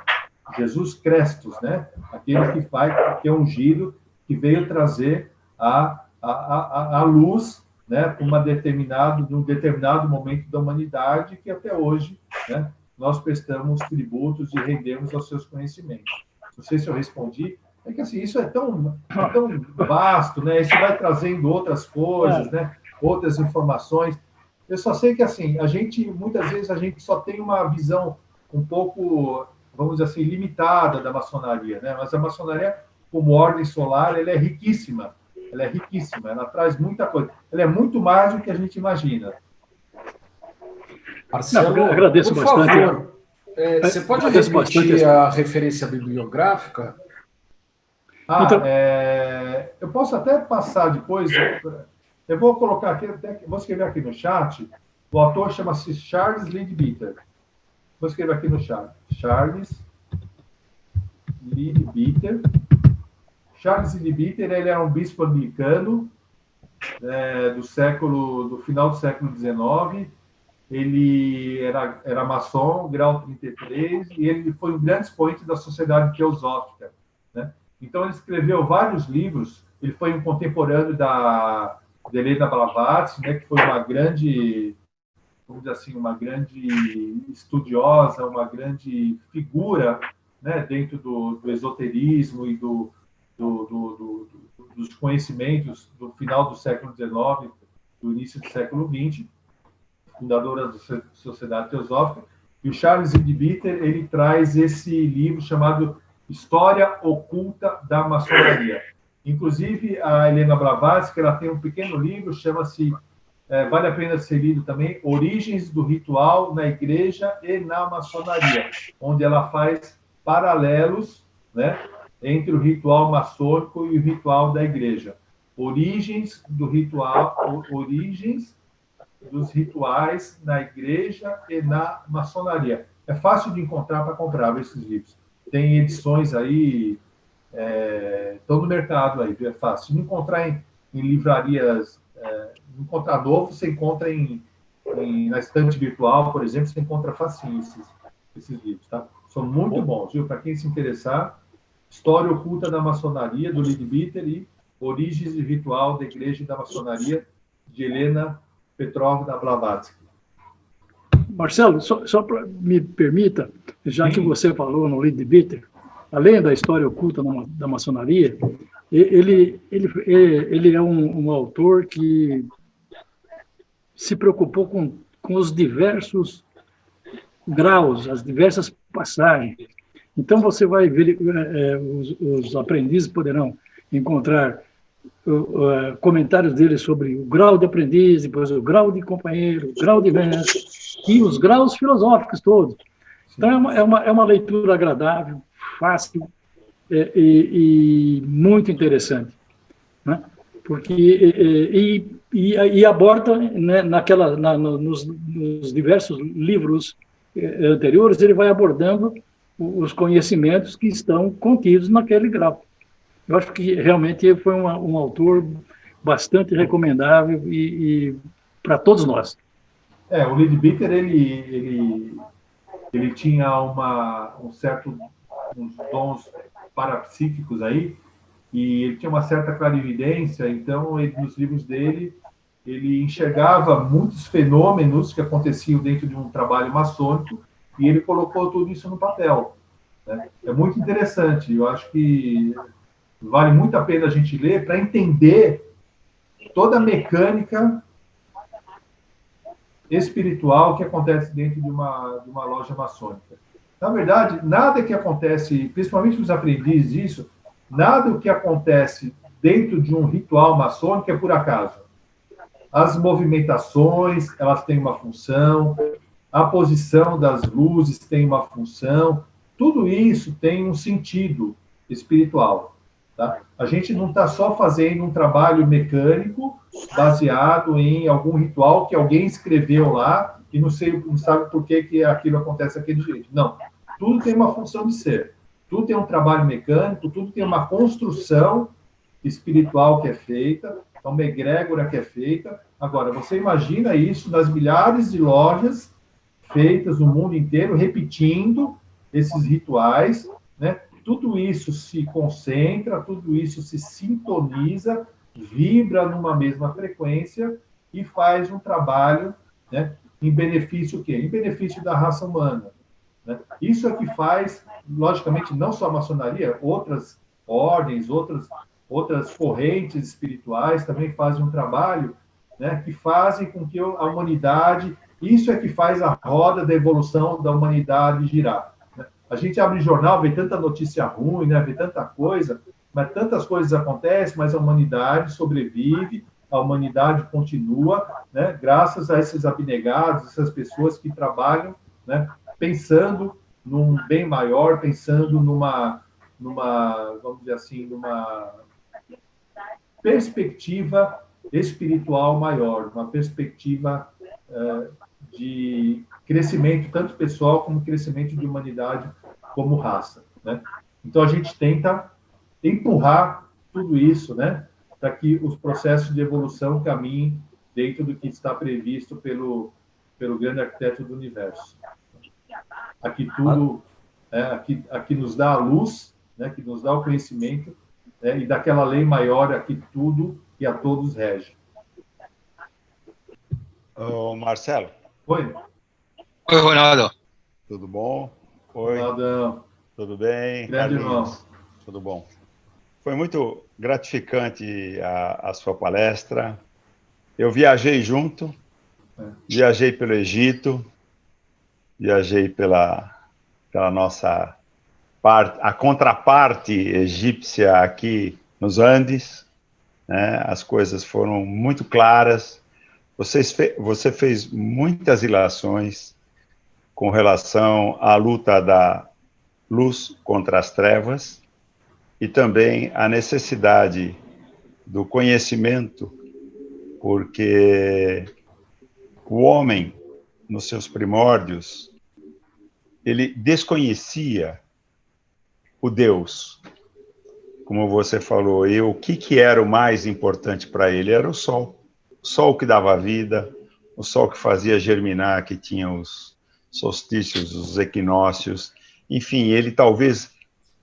Jesus Crestos, né? Aquele que é ungido, que veio trazer a luz, né? Num determinado momento da humanidade que até hoje, né? Nós prestamos tributos e rendemos aos seus conhecimentos. Não sei se eu respondi. É que assim, isso é tão vasto, né? Isso vai trazendo outras coisas, né? Outras informações. Eu só sei que, assim, muitas vezes, a gente só tem uma visão um pouco, vamos dizer assim, limitada da maçonaria, né? Mas a maçonaria, como ordem solar, ela é riquíssima. Ela traz muita coisa. Ela é muito mais do que a gente imagina. Marcelo, eu agradeço por bastante. favor, você pode repetir a referência bibliográfica? Então, Eu posso até passar depois... Eu vou colocar aqui, vou escrever aqui no chat. O autor chama-se Charles Leadbeater. Vou escrever aqui no chat. Charles Leadbeater. Charles Leadbeater, ele era um bispo anglicano do final do século XIX. Ele era maçom, grau 33, e ele foi um grande expoente da Sociedade Teosófica, né? Então, ele escreveu vários livros. Ele foi um contemporâneo de Helena Blavatsky, né, que foi uma grande, vamos dizer assim, uma grande estudiosa, uma grande figura, né, dentro do esoterismo e dos conhecimentos do final do século XIX, do início do século XX, fundadora da Sociedade Teosófica. E o Charles Leadbeater, ele traz esse livro chamado História Oculta da Maçonaria. Inclusive, a Helena Blavatsky, ela tem um pequeno livro, chama-se, vale a pena ser lido também, Origens do Ritual na Igreja e na Maçonaria, onde ela faz paralelos, né, entre o ritual maçônico e o ritual da Igreja. Origens dos rituais na Igreja e na Maçonaria. É fácil de encontrar para comprar esses livros. Tem edições aí... estão no mercado aí, é fácil. Se não encontrar em livrarias, não encontrar novo, você encontra na estante virtual, por exemplo, você encontra facinho esses livros, tá? São muito bons, viu? Para quem se interessar, História Oculta da Maçonaria, do Leadbeater, e Origens e Ritual da Igreja e da Maçonaria, de Helena Petrovna Blavatsky. Marcelo, só me permita, já que você falou no Leadbeater, além da história oculta da maçonaria, ele é um autor que se preocupou com os diversos graus, as diversas passagens. Então, você vai ver, os aprendizes poderão encontrar comentários dele sobre o grau de aprendiz, depois o grau de companheiro, o grau de mestre, e os graus filosóficos todos. Então, é uma leitura agradável, fácil e muito interessante, né? Porque aborda, né, nos diversos livros anteriores, ele vai abordando os conhecimentos que estão contidos naquele grau. Eu acho que realmente foi um autor bastante recomendável e para todos nós. O Leadbeater, ele tinha uns dons parapsíquicos aí, e ele tinha uma certa clarividência, então nos livros dele ele enxergava muitos fenômenos que aconteciam dentro de um trabalho maçônico e ele colocou tudo isso no papel, né? É muito interessante, eu acho que vale muito a pena a gente ler para entender toda a mecânica espiritual que acontece dentro de uma loja maçônica. Na verdade, nada que acontece, principalmente os aprendizes disso, nada que acontece dentro de um ritual maçônico é por acaso. As movimentações, elas têm uma função, a posição das luzes tem uma função, tudo isso tem um sentido espiritual. Tá? A gente não está só fazendo um trabalho mecânico baseado em algum ritual que alguém escreveu lá e não sabe por que aquilo acontece daquele jeito. Não. Tudo tem uma função de ser. Tudo tem um trabalho mecânico, tudo tem uma construção espiritual que é feita, uma egrégora que é feita. Agora, você imagina isso nas milhares de lojas feitas no mundo inteiro, repetindo esses rituais, né? Tudo isso se concentra, tudo isso se sintoniza, vibra numa mesma frequência e faz um trabalho, né, em benefício o quê? Em benefício da raça humana, né? Isso é que faz, logicamente, não só a maçonaria, outras ordens, outras correntes espirituais também fazem um trabalho, né, que fazem com que a humanidade, isso é que faz a roda da evolução da humanidade girar. A gente abre jornal, vê tanta notícia ruim, né? Vê tanta coisa, mas tantas coisas acontecem, mas a humanidade sobrevive, a humanidade continua, né? Graças a esses abnegados, essas pessoas que trabalham, né? Pensando num bem maior, pensando numa, vamos dizer assim, numa perspectiva espiritual maior, uma perspectiva de crescimento, tanto pessoal como crescimento de humanidade como raça, né? Então a gente tenta empurrar tudo isso, né, para que os processos de evolução caminhem dentro do que está previsto pelo grande arquiteto do universo. Aqui tudo, aqui nos dá a luz, né, que nos dá o conhecimento, né, e daquela lei maior aqui tudo e a todos rege. Ô, Marcelo. Oi. Oi, Ronaldo. Tudo bom? Oi. Ronaldão. Tudo bem? Grande irmão. Tudo bom. Foi muito gratificante a sua palestra. Eu viajei junto, viajei pelo Egito, viajei pela nossa parte, a contraparte egípcia aqui nos Andes, né? As coisas foram muito claras. Você fez muitas ilações com relação à luta da luz contra as trevas e também a necessidade do conhecimento, porque o homem, nos seus primórdios, ele desconhecia o Deus, como você falou, e o que era o mais importante para ele? Era o sol que dava vida, o sol que fazia germinar, que tinha os solstícios, os equinócios, enfim, ele talvez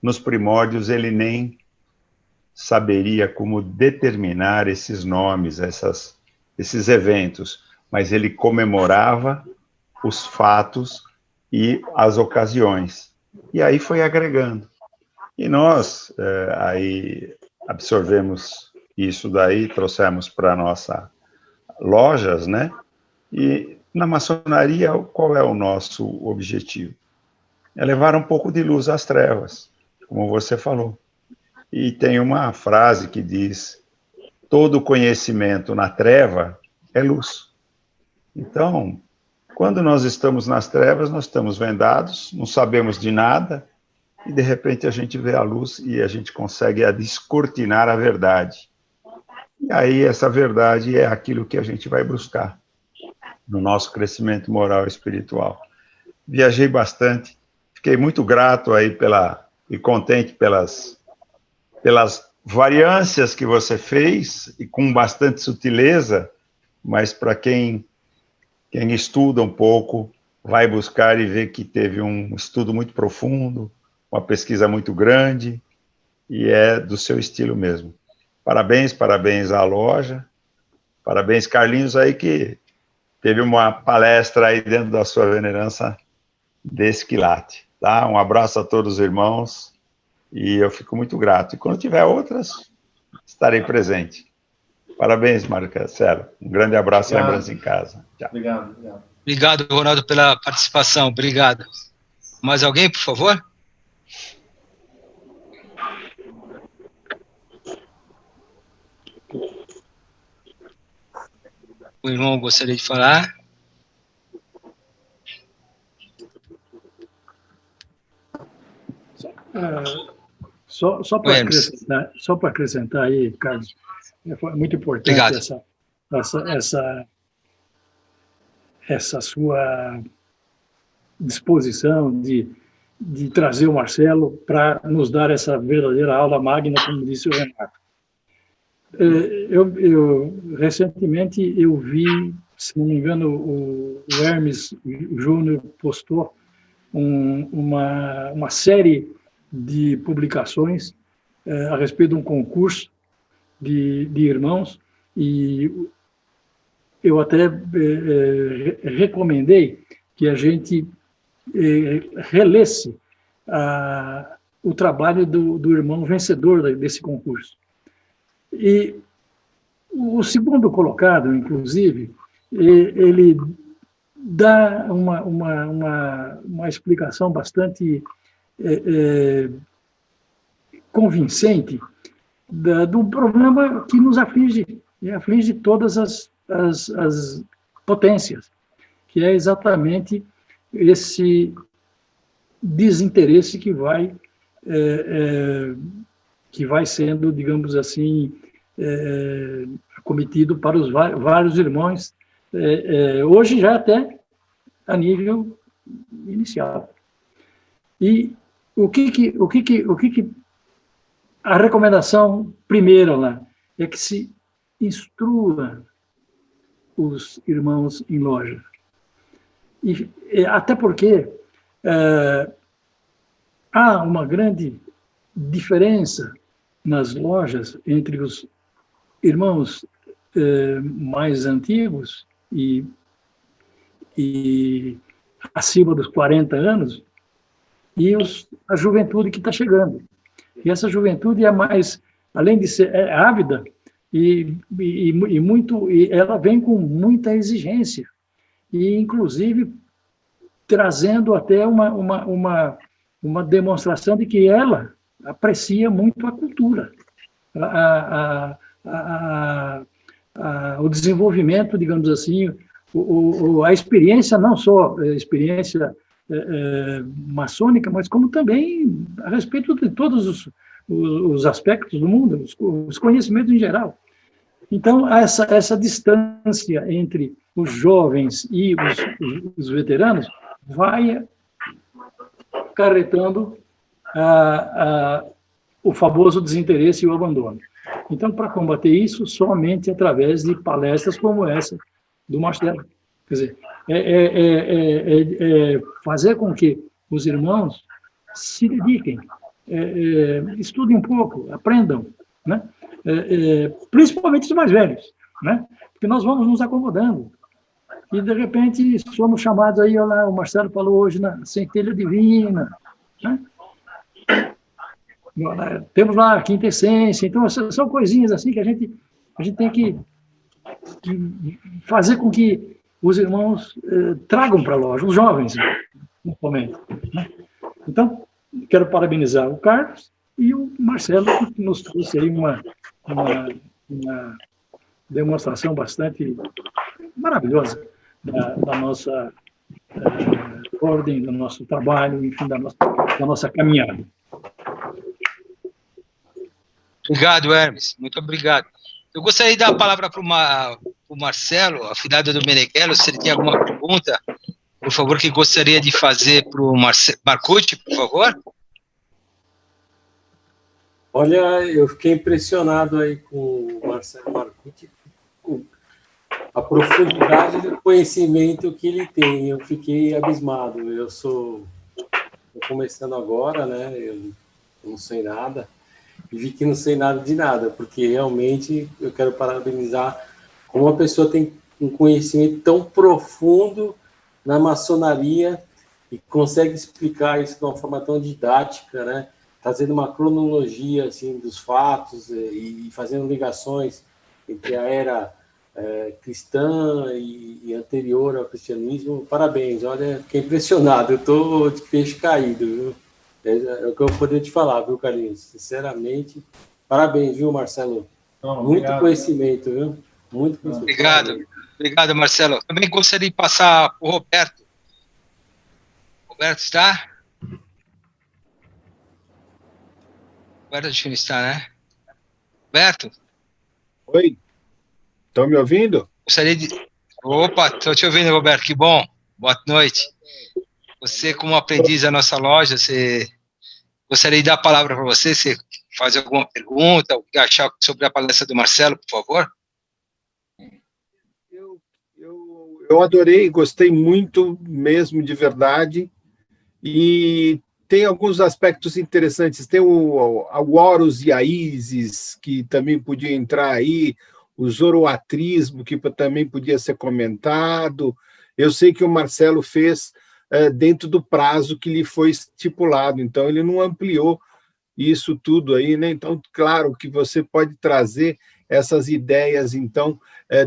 nos primórdios ele nem saberia como determinar esses nomes, esses eventos, mas ele comemorava os fatos e as ocasiões. E aí foi agregando. E nós aí absorvemos isso daí, trouxemos para nossa lojas, né? E na maçonaria, qual é o nosso objetivo? É levar um pouco de luz às trevas, como você falou. E tem uma frase que diz: todo conhecimento na treva é luz. Então, quando nós estamos nas trevas, nós estamos vendados, não sabemos de nada, e de repente a gente vê a luz e a gente consegue descortinar a verdade. E aí essa verdade é aquilo que a gente vai buscar no nosso crescimento moral e espiritual. Viajei bastante, fiquei muito grato aí e contente pelas variâncias que você fez, e com bastante sutileza, mas para quem estuda um pouco, vai buscar e ver que teve um estudo muito profundo, uma pesquisa muito grande, e é do seu estilo mesmo. Parabéns, parabéns à loja, parabéns, Carlinhos, aí que teve uma palestra aí dentro da sua venerança desse quilate, tá? Um abraço a todos os irmãos, e eu fico muito grato. E quando tiver outras, estarei presente. Parabéns, Marcelo. Um grande abraço, lembrança em casa. Tchau. Obrigado. Obrigado, Ronaldo, pela participação. Obrigado. Mais alguém, por favor? O irmão gostaria de falar? Só para acrescentar aí, Carlos, foi muito importante essa sua disposição de trazer o Marcelo para nos dar essa verdadeira aula magna, como disse o Renato. Recentemente eu vi, se não me engano, o Hermes Júnior postou uma série de publicações a respeito de um concurso de irmãos, e eu até recomendei que a gente relesse o trabalho do irmão vencedor desse concurso. E o segundo colocado, inclusive, ele dá uma explicação bastante convincente do problema que nos aflige, e aflige todas as potências, que é exatamente esse desinteresse que vai sendo, digamos assim, cometido para os vários irmãos, hoje já até a nível inicial. E o que a recomendação primeira lá é que se instrua os irmãos em loja. E até porque há uma grande diferença nas lojas entre os irmãos mais antigos e acima dos 40 anos e a juventude que está chegando. E essa juventude é mais, além de ser ávida, e ela vem com muita exigência, e inclusive trazendo até uma demonstração de que ela aprecia muito a cultura, o desenvolvimento, digamos assim, a experiência, não só a experiência maçônica, mas como também a respeito de todos os aspectos do mundo, os conhecimentos em geral. Então, essa distância entre os jovens e os veteranos vai acarretando o famoso desinteresse e o abandono. Então, para combater isso, somente através de palestras como essa do Marcelo. Quer dizer, fazer com que os irmãos se dediquem, estudem um pouco, aprendam, né? Principalmente os mais velhos, né? Porque nós vamos nos acomodando. E, de repente, somos chamados aí, olha lá, o Marcelo falou hoje na centelha divina, né? Temos lá a quinta essência. Então, são coisinhas assim que a gente tem que fazer com que os irmãos tragam para a loja, os jovens, principalmente, né? Então, quero parabenizar o Carlos e o Marcelo, que nos trouxe aí uma demonstração bastante maravilhosa da nossa ordem, do nosso trabalho, enfim, da nossa caminhada. Obrigado, Hermes. Muito obrigado. Eu gostaria de dar a palavra para o Marcelo, afilhado do Meneghello, se ele tem alguma pergunta, por favor, que gostaria de fazer para o Marcucci, por favor. Olha, eu fiquei impressionado aí com o Marcelo Marcucci, com a profundidade do conhecimento que ele tem. Eu fiquei abismado. Estou começando agora, né? Eu não sei nada. e vi que não sei nada de nada, porque realmente eu quero parabenizar como uma pessoa tem um conhecimento tão profundo na maçonaria e consegue explicar isso de uma forma tão didática, né? Fazendo uma cronologia assim dos fatos e fazendo ligações entre a era cristã e anterior ao cristianismo. Parabéns, olha, fiquei impressionado, eu estou de queixo caído, viu? É o que eu poderia te falar, viu, Carlinhos? Sinceramente, parabéns, viu, Marcelo? Muito obrigado, conhecimento, viu? Muito conhecimento. Obrigado, Marcelo. Também gostaria de passar para o Roberto. Roberto está? Roberto acho que não está, né? Roberto? Oi, estão me ouvindo? Gostaria de... Opa, estou te ouvindo, Roberto, que bom. Boa noite. Você, como aprendiz da nossa loja, gostaria de dar a palavra para você, se fazer alguma pergunta, o que achar sobre a palestra do Marcelo, por favor? Eu adorei, gostei muito mesmo, de verdade, e tem alguns aspectos interessantes. Tem o Horus e a Ísis, que também podia entrar aí, o zoroatrismo, que também podia ser comentado. Eu sei que o Marcelo fez dentro do prazo que lhe foi estipulado, então ele não ampliou isso tudo aí, né? Então, claro que você pode trazer essas ideias, então,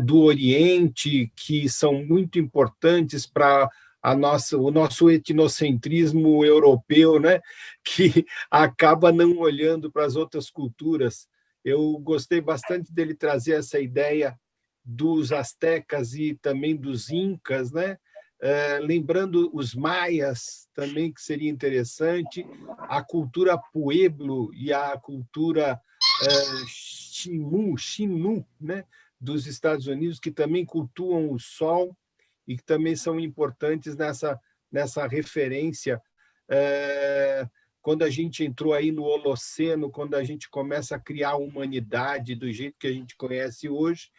do Oriente, que são muito importantes para o nosso etnocentrismo europeu, né? Que acaba não olhando para as outras culturas. Eu gostei bastante dele trazer essa ideia dos astecas e também dos incas, né? Lembrando os maias também, que seria interessante, a cultura pueblo e a cultura Xinu, né, dos Estados Unidos, que também cultuam o sol e que também são importantes nessa referência. Quando a gente entrou aí no Holoceno, quando a gente começa a criar a humanidade do jeito que a gente conhece hoje,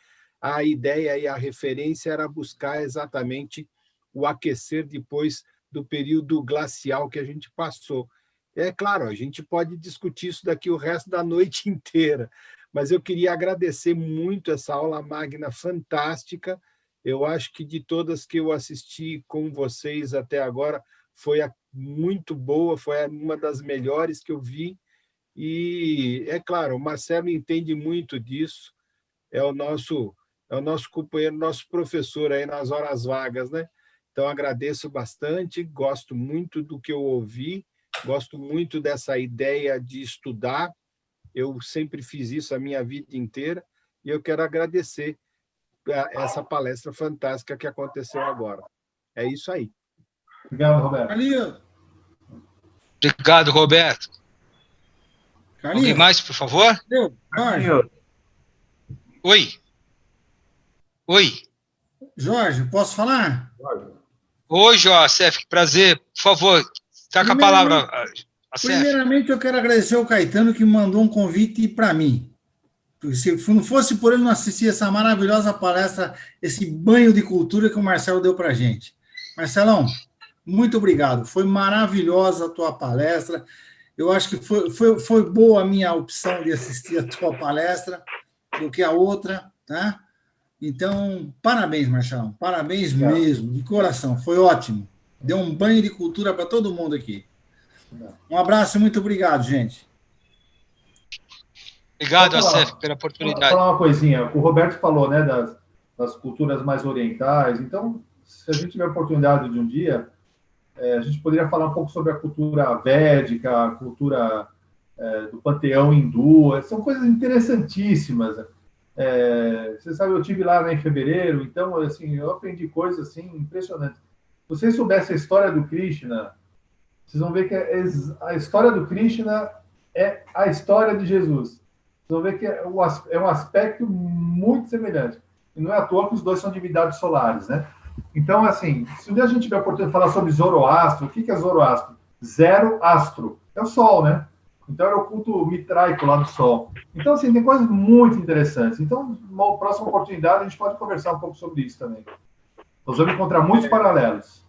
a ideia e a referência era buscar exatamente o aquecer depois do período glacial que a gente passou. É claro, a gente pode discutir isso daqui o resto da noite inteira, mas eu queria agradecer muito essa aula magna fantástica. Eu acho que de todas que eu assisti com vocês até agora, foi muito boa, foi uma das melhores que eu vi. E, é claro, o Marcelo entende muito disso, é o nosso companheiro, nosso professor aí nas horas vagas, né? Então, agradeço bastante, gosto muito do que eu ouvi, gosto muito dessa ideia de estudar. Eu sempre fiz isso a minha vida inteira e eu quero agradecer essa palestra fantástica que aconteceu agora. É isso aí. Obrigado, Roberto. Carlinhos. Obrigado, Roberto. Carlinhos. Alguém mais, por favor? Jorge. Oi. Jorge, posso falar? Oi, José, que prazer. Por favor, está com a palavra. Primeiramente, eu quero agradecer ao Caetano que mandou um convite para mim. Porque se não fosse por ele, não assistia essa maravilhosa palestra, esse banho de cultura que o Marcelo deu para a gente. Marcelão, muito obrigado. Foi maravilhosa a tua palestra. Eu acho que foi boa a minha opção de assistir a tua palestra do que a outra, tá? Então, parabéns, Marcelão. Parabéns mesmo, de coração. Foi ótimo. Deu um banho de cultura para todo mundo aqui. Um abraço e muito obrigado, gente. Obrigado, Acef, pela oportunidade. Vou falar uma coisinha. O Roberto falou, né, das culturas mais orientais. Então, se a gente tiver a oportunidade de um dia, a gente poderia falar um pouco sobre a cultura védica, a cultura do panteão hindu. São coisas interessantíssimas. Você sabe, eu estive lá, né, em fevereiro, então, assim, eu aprendi coisas assim, impressionantes. Se vocês soubessem a história do Krishna, vocês vão ver que a história do Krishna é a história de Jesus. Vocês vão ver que é um aspecto muito semelhante. E não é à toa que os dois são divindades solares, né? Então, assim, se um dia a gente tiver a oportunidade de falar sobre Zoroastro, o que é Zoroastro? Zero astro. É o Sol, né? Então, era o culto mitraico lá do Sol. Então, assim, tem coisas muito interessantes. Então, numa próxima oportunidade, a gente pode conversar um pouco sobre isso também. Nós vamos encontrar muitos paralelos.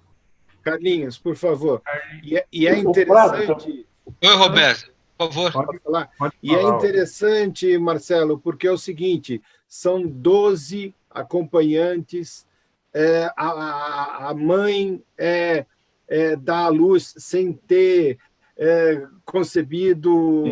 Carlinhos, por favor. E é interessante... Oi, Roberto. favor. Pode falar. E é interessante, Marcelo, porque é o seguinte, são 12 acompanhantes, a mãe dá à luz sem ter concebido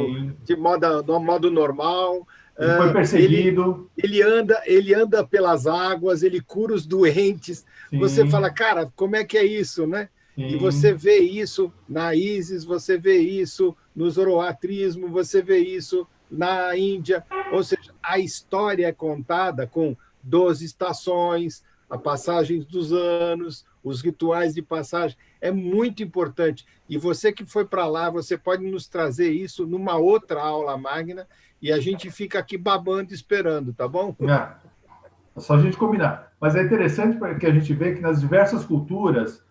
de modo normal. Ele foi perseguido. Ele anda pelas águas, ele cura os doentes. Sim. Você fala, cara, como é que é isso, né? Sim. E você vê isso na ISIS, você vê isso no zoroatrismo, você vê isso na Índia. Ou seja, a história é contada com 12 estações, a passagem dos anos, os rituais de passagem. É muito importante. E você que foi para lá, você pode nos trazer isso numa outra aula magna e a gente fica aqui babando esperando, tá bom? É só a gente combinar. Mas é interessante porque a gente vê que nas diversas culturas,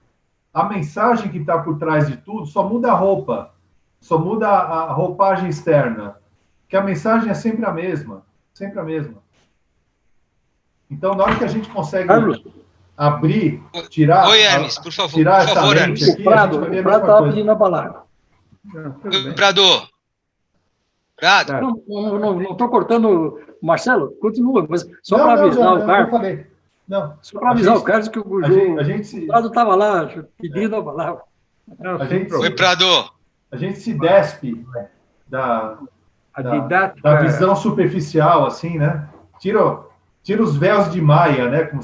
a mensagem que está por trás de tudo só muda a roupa, só muda a roupagem externa, que a mensagem é sempre a mesma, sempre a mesma. Então, na hora que a gente consegue abrir, tirar... Oi, Hermes, por favor, tirar por favor, essa Hermes. mente aqui, O Prado estava pedindo a palavra. Oi, Prado. Prado. Não estou cortando, Marcelo, continua, mas só para avisar o Carlos. Só para avisar o Carlos que o Prado estava lá pedindo a palavra. Oi, Prado. A gente se despe da visão superficial, assim, né? Tira os véus de Maia, né? Como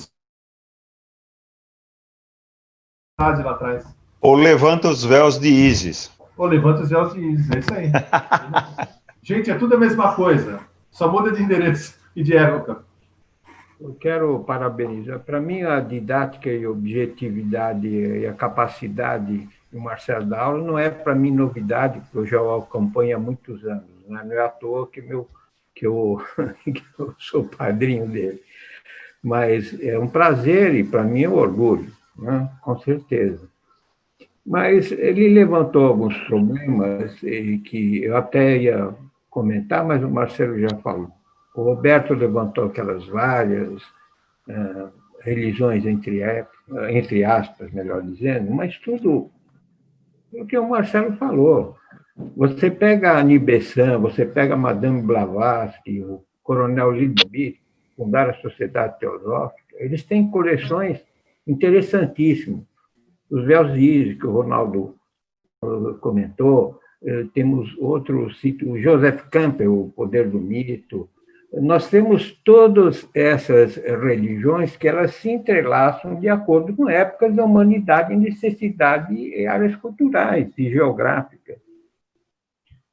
lá atrás. Ou levanta os véus de ISIS. Ou levanta os véus de ISIS, é isso aí. Gente, é tudo a mesma coisa. Só muda de endereço e de época. Eu quero parabenizar. Para mim, a didática e a objetividade e a capacidade do Marcelo da aula não é, para mim, novidade, porque eu já o acompanho há muitos anos. Né? Não é à toa que eu sou padrinho dele. Mas é um prazer e, para mim, é um orgulho, né? Com certeza. Mas ele levantou alguns problemas que eu até ia comentar, mas o Marcelo já falou. O Roberto levantou aquelas várias religiões, entre aspas, melhor dizendo, mas tudo o que o Marcelo falou. Você pega a Annie Besant, você pega a Madame Blavatsky, o Coronel Lidovich, fundaram a Sociedade Teosófica, eles têm coleções interessantíssimas. Os véus de Isis, que o Ronaldo comentou, temos outro sítio, o Joseph Campbell, O Poder do Mito. Nós temos todas essas religiões que elas se entrelaçam de acordo com épocas da humanidade, necessidade e áreas culturais e geográficas.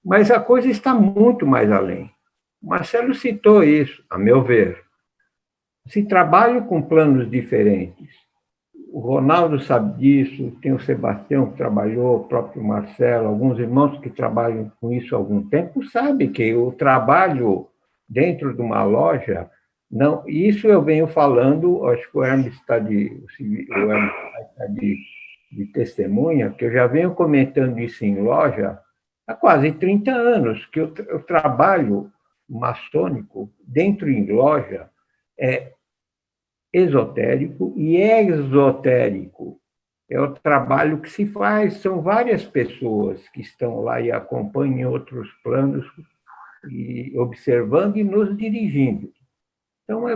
Mas a coisa está muito mais além. O Marcelo citou isso, a meu ver. Se trabalha com planos diferentes. O Ronaldo sabe disso, tem o Sebastião que trabalhou, o próprio Marcelo, alguns irmãos que trabalham com isso há algum tempo sabem que o trabalho dentro de uma loja, não, isso eu venho falando, acho que o Hermes está de testemunha, que eu já venho comentando isso em loja há quase 30 anos, que o trabalho maçônico dentro em loja é esotérico e exotérico. É o trabalho que se faz, são várias pessoas que estão lá e acompanham outros planos, e observando e nos dirigindo. Então,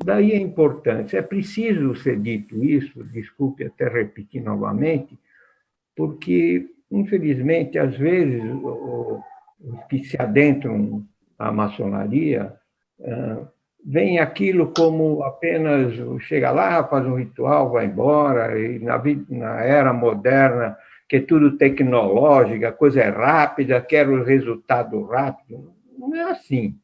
daí a importância. É preciso ser dito isso, desculpe até repetir novamente, porque, infelizmente, às vezes, os que se adentram à maçonaria veem aquilo como apenas chega lá, faz um ritual, vai embora, e na era moderna, que é tudo tecnológico, a coisa é rápida, quero o resultado rápido. Não é assim,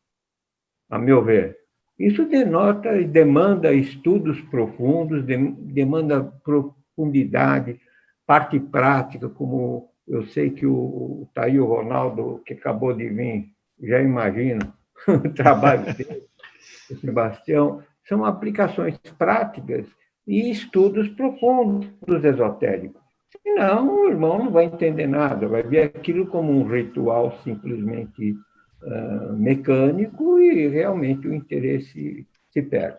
a meu ver. Isso denota e demanda estudos profundos, demanda profundidade, parte prática, como eu sei que está aí o Ronaldo, que acabou de vir, já imagino o trabalho dele, o Sebastião, são aplicações práticas e estudos profundos esotéricos. Senão, o irmão não vai entender nada, vai ver aquilo como um ritual simplesmente mecânico e realmente o interesse se perde.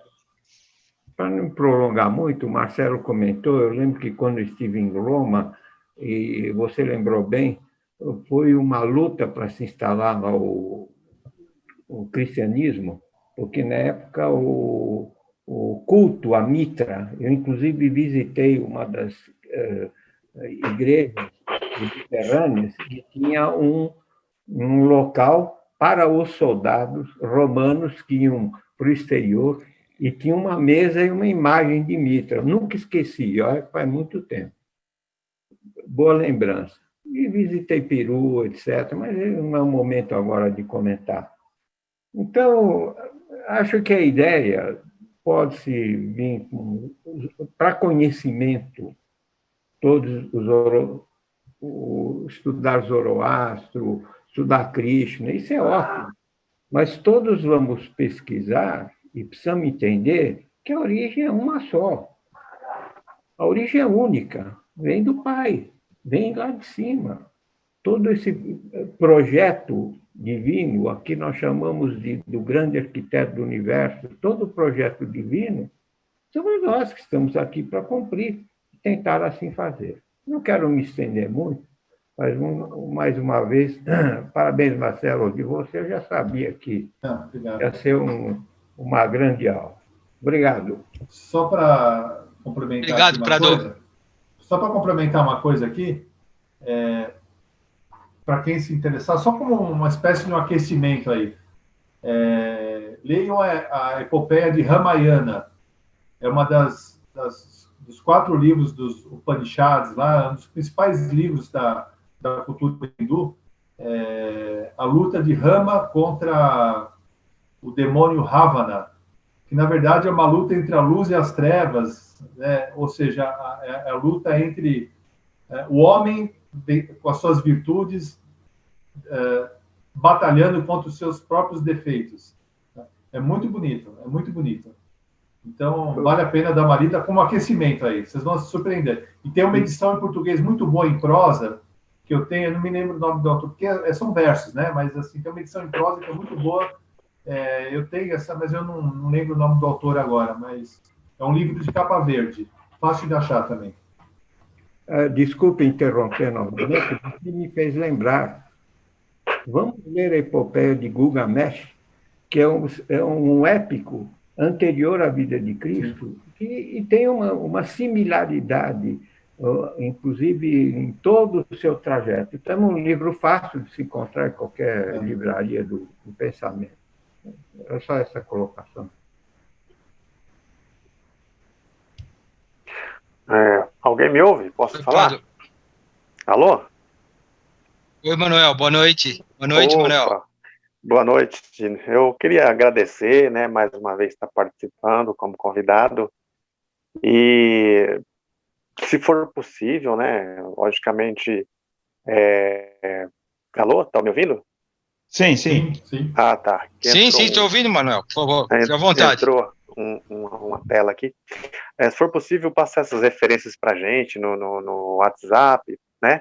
Para não prolongar muito, o Marcelo comentou, eu lembro que quando estive em Roma, e você lembrou bem, foi uma luta para se instalar o cristianismo, porque na época o culto a Mitra, eu inclusive visitei uma das igrejas mediterrâneas e tinha um local para os soldados romanos que iam para o exterior e tinha uma mesa e uma imagem de Mitra. Eu nunca esqueci, olha, faz muito tempo. Boa lembrança. E visitei Peru, etc., mas não é o momento agora de comentar. Então, acho que a ideia pode-se vir para conhecimento, todos estudar Zoroastro, estudar Krishna, isso é ótimo, mas todos vamos pesquisar e precisamos entender que a origem é uma só. A origem é única, vem do Pai, vem lá de cima. Todo esse projeto divino, aqui nós chamamos do grande arquiteto do universo, todo o projeto divino, somos nós que estamos aqui para cumprir e tentar assim fazer. Não quero me estender muito, mas mais uma vez, parabéns, Marcelo, de você, eu já sabia que ia ser uma grande aula. Obrigado. Só para complementar uma coisa aqui, para quem se interessar, só como uma espécie de um aquecimento aí. Leiam a epopeia de Ramayana. É uma dos 4 livros dos Upanishads, lá, um dos principais livros da cultura hindu. A luta de Rama contra o demônio Ravana, que na verdade é uma luta entre a luz e as trevas, né? Ou seja, a luta entre o homem com as suas virtudes, batalhando contra os seus próprios defeitos. É muito bonito, é muito bonito. Então, vale a pena dar uma lida como aquecimento aí, vocês vão se surpreender. E tem uma edição em português muito boa em prosa, que eu tenho, eu não me lembro o nome do autor, porque são versos, né? Mas assim, tem uma edição em prosa que é muito boa. Eu tenho essa, mas eu não lembro o nome do autor agora, mas é um livro de capa verde, fácil de achar também. Desculpe interromper novamente, porque me fez lembrar. Vamos ler a epopeia de Gilgamesh, que é um épico anterior à vida de Cristo, e tem uma similaridade, inclusive em todo o seu trajeto. Então, é um livro fácil de se encontrar em qualquer livraria do pensamento. É só essa colocação. Alguém me ouve? Posso falar? Alô? Oi, Manuel. Boa noite. Boa noite, Manuel. Boa noite, Tino. Eu queria agradecer, né, mais uma vez estar participando como convidado e, se for possível, né, logicamente, alô, tá me ouvindo? Sim. Ah, tá. Sim, estou ouvindo, Manuel, por favor, fique à vontade. Entrou uma tela aqui. Se for possível, passar essas referências para a gente no WhatsApp, né?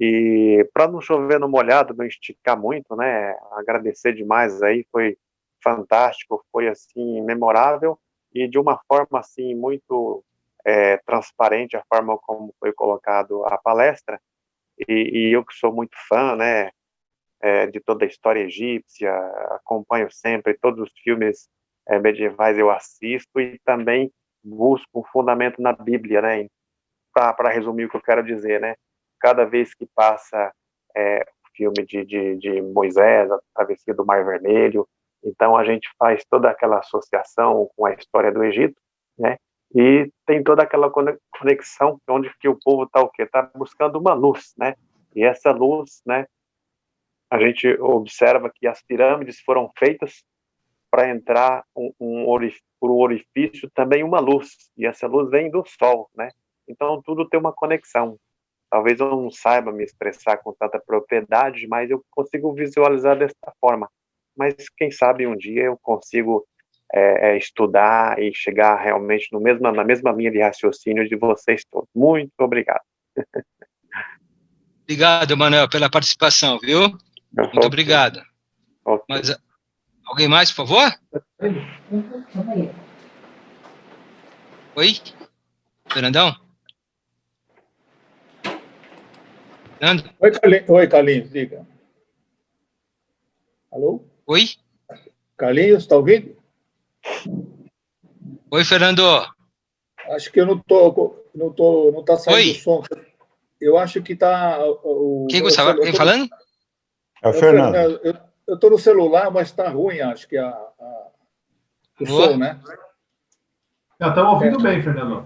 E para não chover no molhado, não esticar muito, né? Agradecer demais aí, foi fantástico, foi assim memorável e de uma forma assim muito transparente a forma como foi colocado a palestra. E eu que sou muito fã, né? De toda a história egípcia, acompanho sempre todos os filmes medievais, eu assisto e também busco um fundamento na Bíblia, né? Para resumir o que eu quero dizer, né? Cada vez que passa o filme de Moisés, a travessia do Mar Vermelho, então a gente faz toda aquela associação com a história do Egito, né? E tem toda aquela conexão onde que o povo está o quê? Está buscando uma luz, né? E essa luz, né? A gente observa que as pirâmides foram feitas para entrar por um orifício também uma luz, e essa luz vem do sol, né? Então tudo tem uma conexão. Talvez eu não saiba me expressar com tanta propriedade, mas eu consigo visualizar desta forma. Mas quem sabe um dia eu consigo estudar e chegar realmente na mesma linha de raciocínio de vocês todos. Muito obrigado. Obrigado, Manuel, pela participação, viu? Muito obrigado. Okay. Mas, alguém mais, por favor? Oi? Fernandão? Fernando? Oi, Carlinhos, diga. Alô? Oi? Carlinhos, está ouvindo? Oi, Fernando. Acho que eu não está saindo o som. Eu acho que está... Quem falando? É o Fernando. Eu estou no celular, mas está ruim, acho que o som, né? Estamos ouvindo bem, Fernando.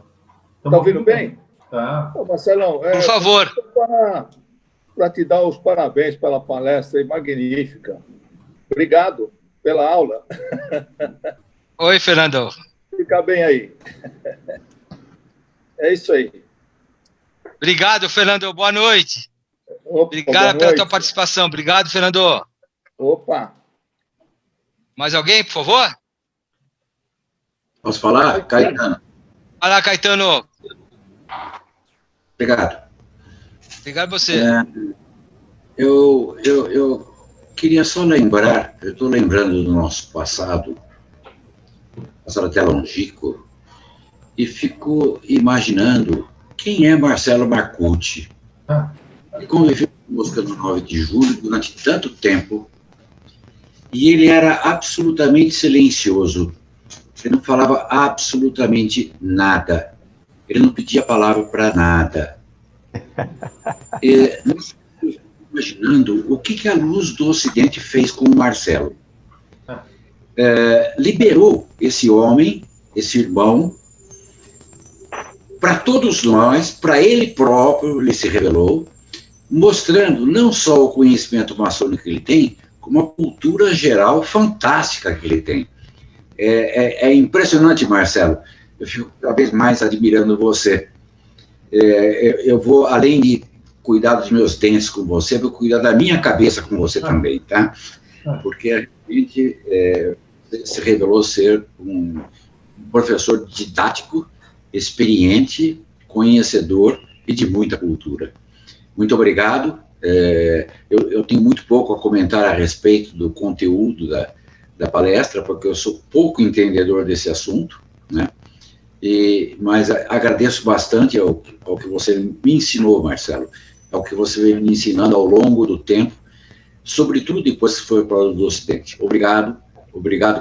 Está ouvindo bem? Tá. Ô, Marcelão, por favor. Para te dar os parabéns pela palestra aí, magnífica. Obrigado pela aula. Oi, Fernando. Fica bem aí. É isso aí. Obrigado, Fernando. Boa noite. Opa, obrigado pela tua participação. Obrigado, Fernando. Opa. Mais alguém, por favor? Posso falar? Caetano. Fala, Caetano. Obrigado. Obrigado a você. Eu queria só lembrar, eu estou lembrando do nosso passado até longínquo, e fico imaginando quem é Marcelo Marcucci. Ele conviveu conosco no 9 de julho durante tanto tempo, e ele era absolutamente silencioso. Ele não falava absolutamente nada. Ele não pedia palavra para nada. Nós estamos imaginando o que a luz do Ocidente fez com o Marcelo. Liberou esse homem, esse irmão, para todos nós, para ele próprio, ele se revelou, mostrando não só o conhecimento maçônico que ele tem, como a cultura geral fantástica que ele tem. É impressionante, Marcelo. Eu fico cada vez mais admirando você. Eu vou, além de cuidar dos meus dentes com você, vou cuidar da minha cabeça com você também, tá? Porque a gente se revelou ser um professor didático, experiente, conhecedor e de muita cultura. Muito obrigado. Eu tenho muito pouco a comentar a respeito do conteúdo da palestra, porque eu sou pouco entendedor desse assunto, né? Mas agradeço bastante ao que você me ensinou, Marcelo, ao que você vem me ensinando ao longo do tempo, sobretudo depois que foi para o do Ocidente. Obrigado,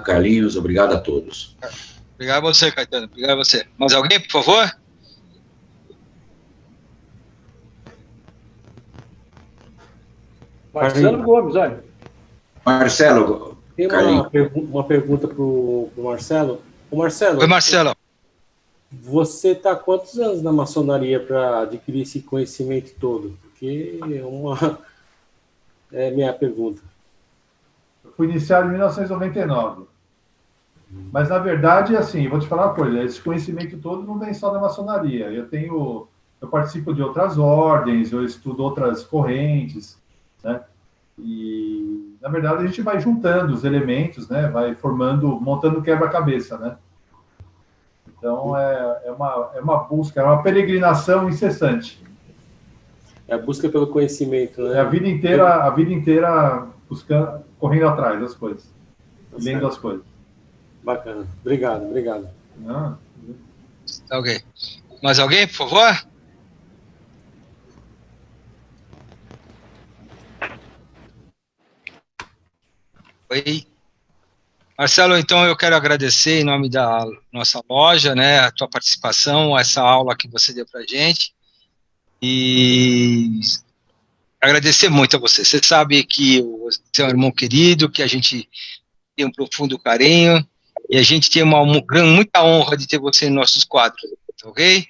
Carlinhos, obrigado a todos. Obrigado a você, Caetano, obrigado a você. Mais alguém, por favor? Marcelo Gomes, olha. Marcelo, tem uma pergunta para o Marcelo. Oi, Marcelo. Você está há quantos anos na maçonaria para adquirir esse conhecimento todo? Porque é minha pergunta. Eu fui iniciado em 1999. Mas, na verdade, assim, vou te falar uma coisa, esse conhecimento todo não vem só da maçonaria. Eu participo de outras ordens, eu estudo outras correntes, né? E, na verdade, a gente vai juntando os elementos, né? Vai montando quebra-cabeça, né? Então, é uma busca, é uma peregrinação incessante. É a busca pelo conhecimento, né? É a vida inteira buscando, correndo atrás das coisas, lendo as coisas. Bacana. Obrigado. Ok. Mais alguém, por favor? Oi. Marcelo, então eu quero agradecer em nome da nossa loja, né, a tua participação, essa aula que você deu para a gente, e agradecer muito a você. Você sabe que você é um irmão querido, que a gente tem um profundo carinho, e a gente tem muita honra de ter você em nossos quadros, ok?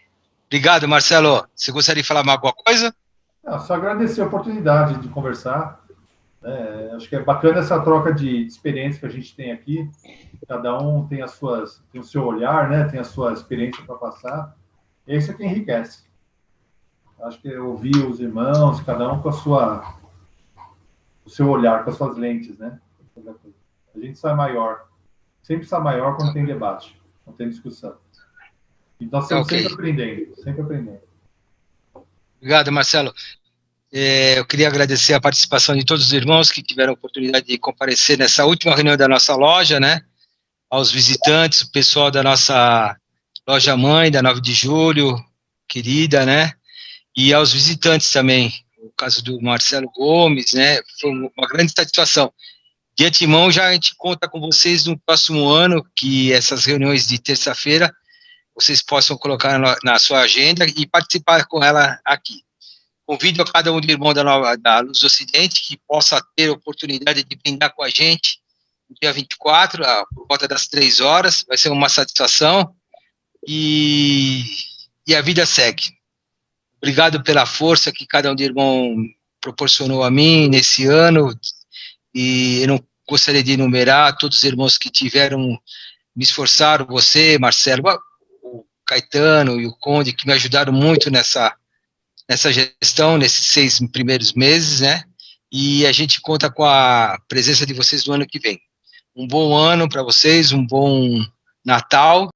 Obrigado, Marcelo. Você gostaria de falar mais alguma coisa? Só agradecer a oportunidade de conversar. Acho que é bacana essa troca de experiência que a gente tem aqui. Cada um tem o seu olhar, né? Tem a sua experiência para passar. E isso é que enriquece. Acho que é ouvir os irmãos, cada um com o seu olhar, com as suas lentes, né? A gente sai maior. Sempre sai maior quando tem debate, quando tem discussão. Então, estamos sempre aprendendo. Obrigado, Marcelo. Eu queria agradecer a participação de todos os irmãos que tiveram a oportunidade de comparecer nessa última reunião da nossa loja, né? Aos visitantes, o pessoal da nossa loja mãe, da 9 de julho, querida, né? E aos visitantes também, o caso do Marcelo Gomes, né? Foi uma grande satisfação. De antemão, já a gente conta com vocês no próximo ano, que essas reuniões de terça-feira vocês possam colocar na sua agenda e participar com ela aqui. Convido a cada um do irmão da Luz do Ocidente que possa ter a oportunidade de brindar com a gente no dia 24, por volta das 3 horas, vai ser uma satisfação, e a vida segue. Obrigado pela força que cada um do irmão proporcionou a mim nesse ano, e eu não gostaria de enumerar todos os irmãos que me esforçaram, você, Marcelo, o Caetano e o Conde, que me ajudaram muito nessa gestão, nesses 6 primeiros meses, né? E a gente conta com a presença de vocês no ano que vem. Um bom ano para vocês, um bom Natal,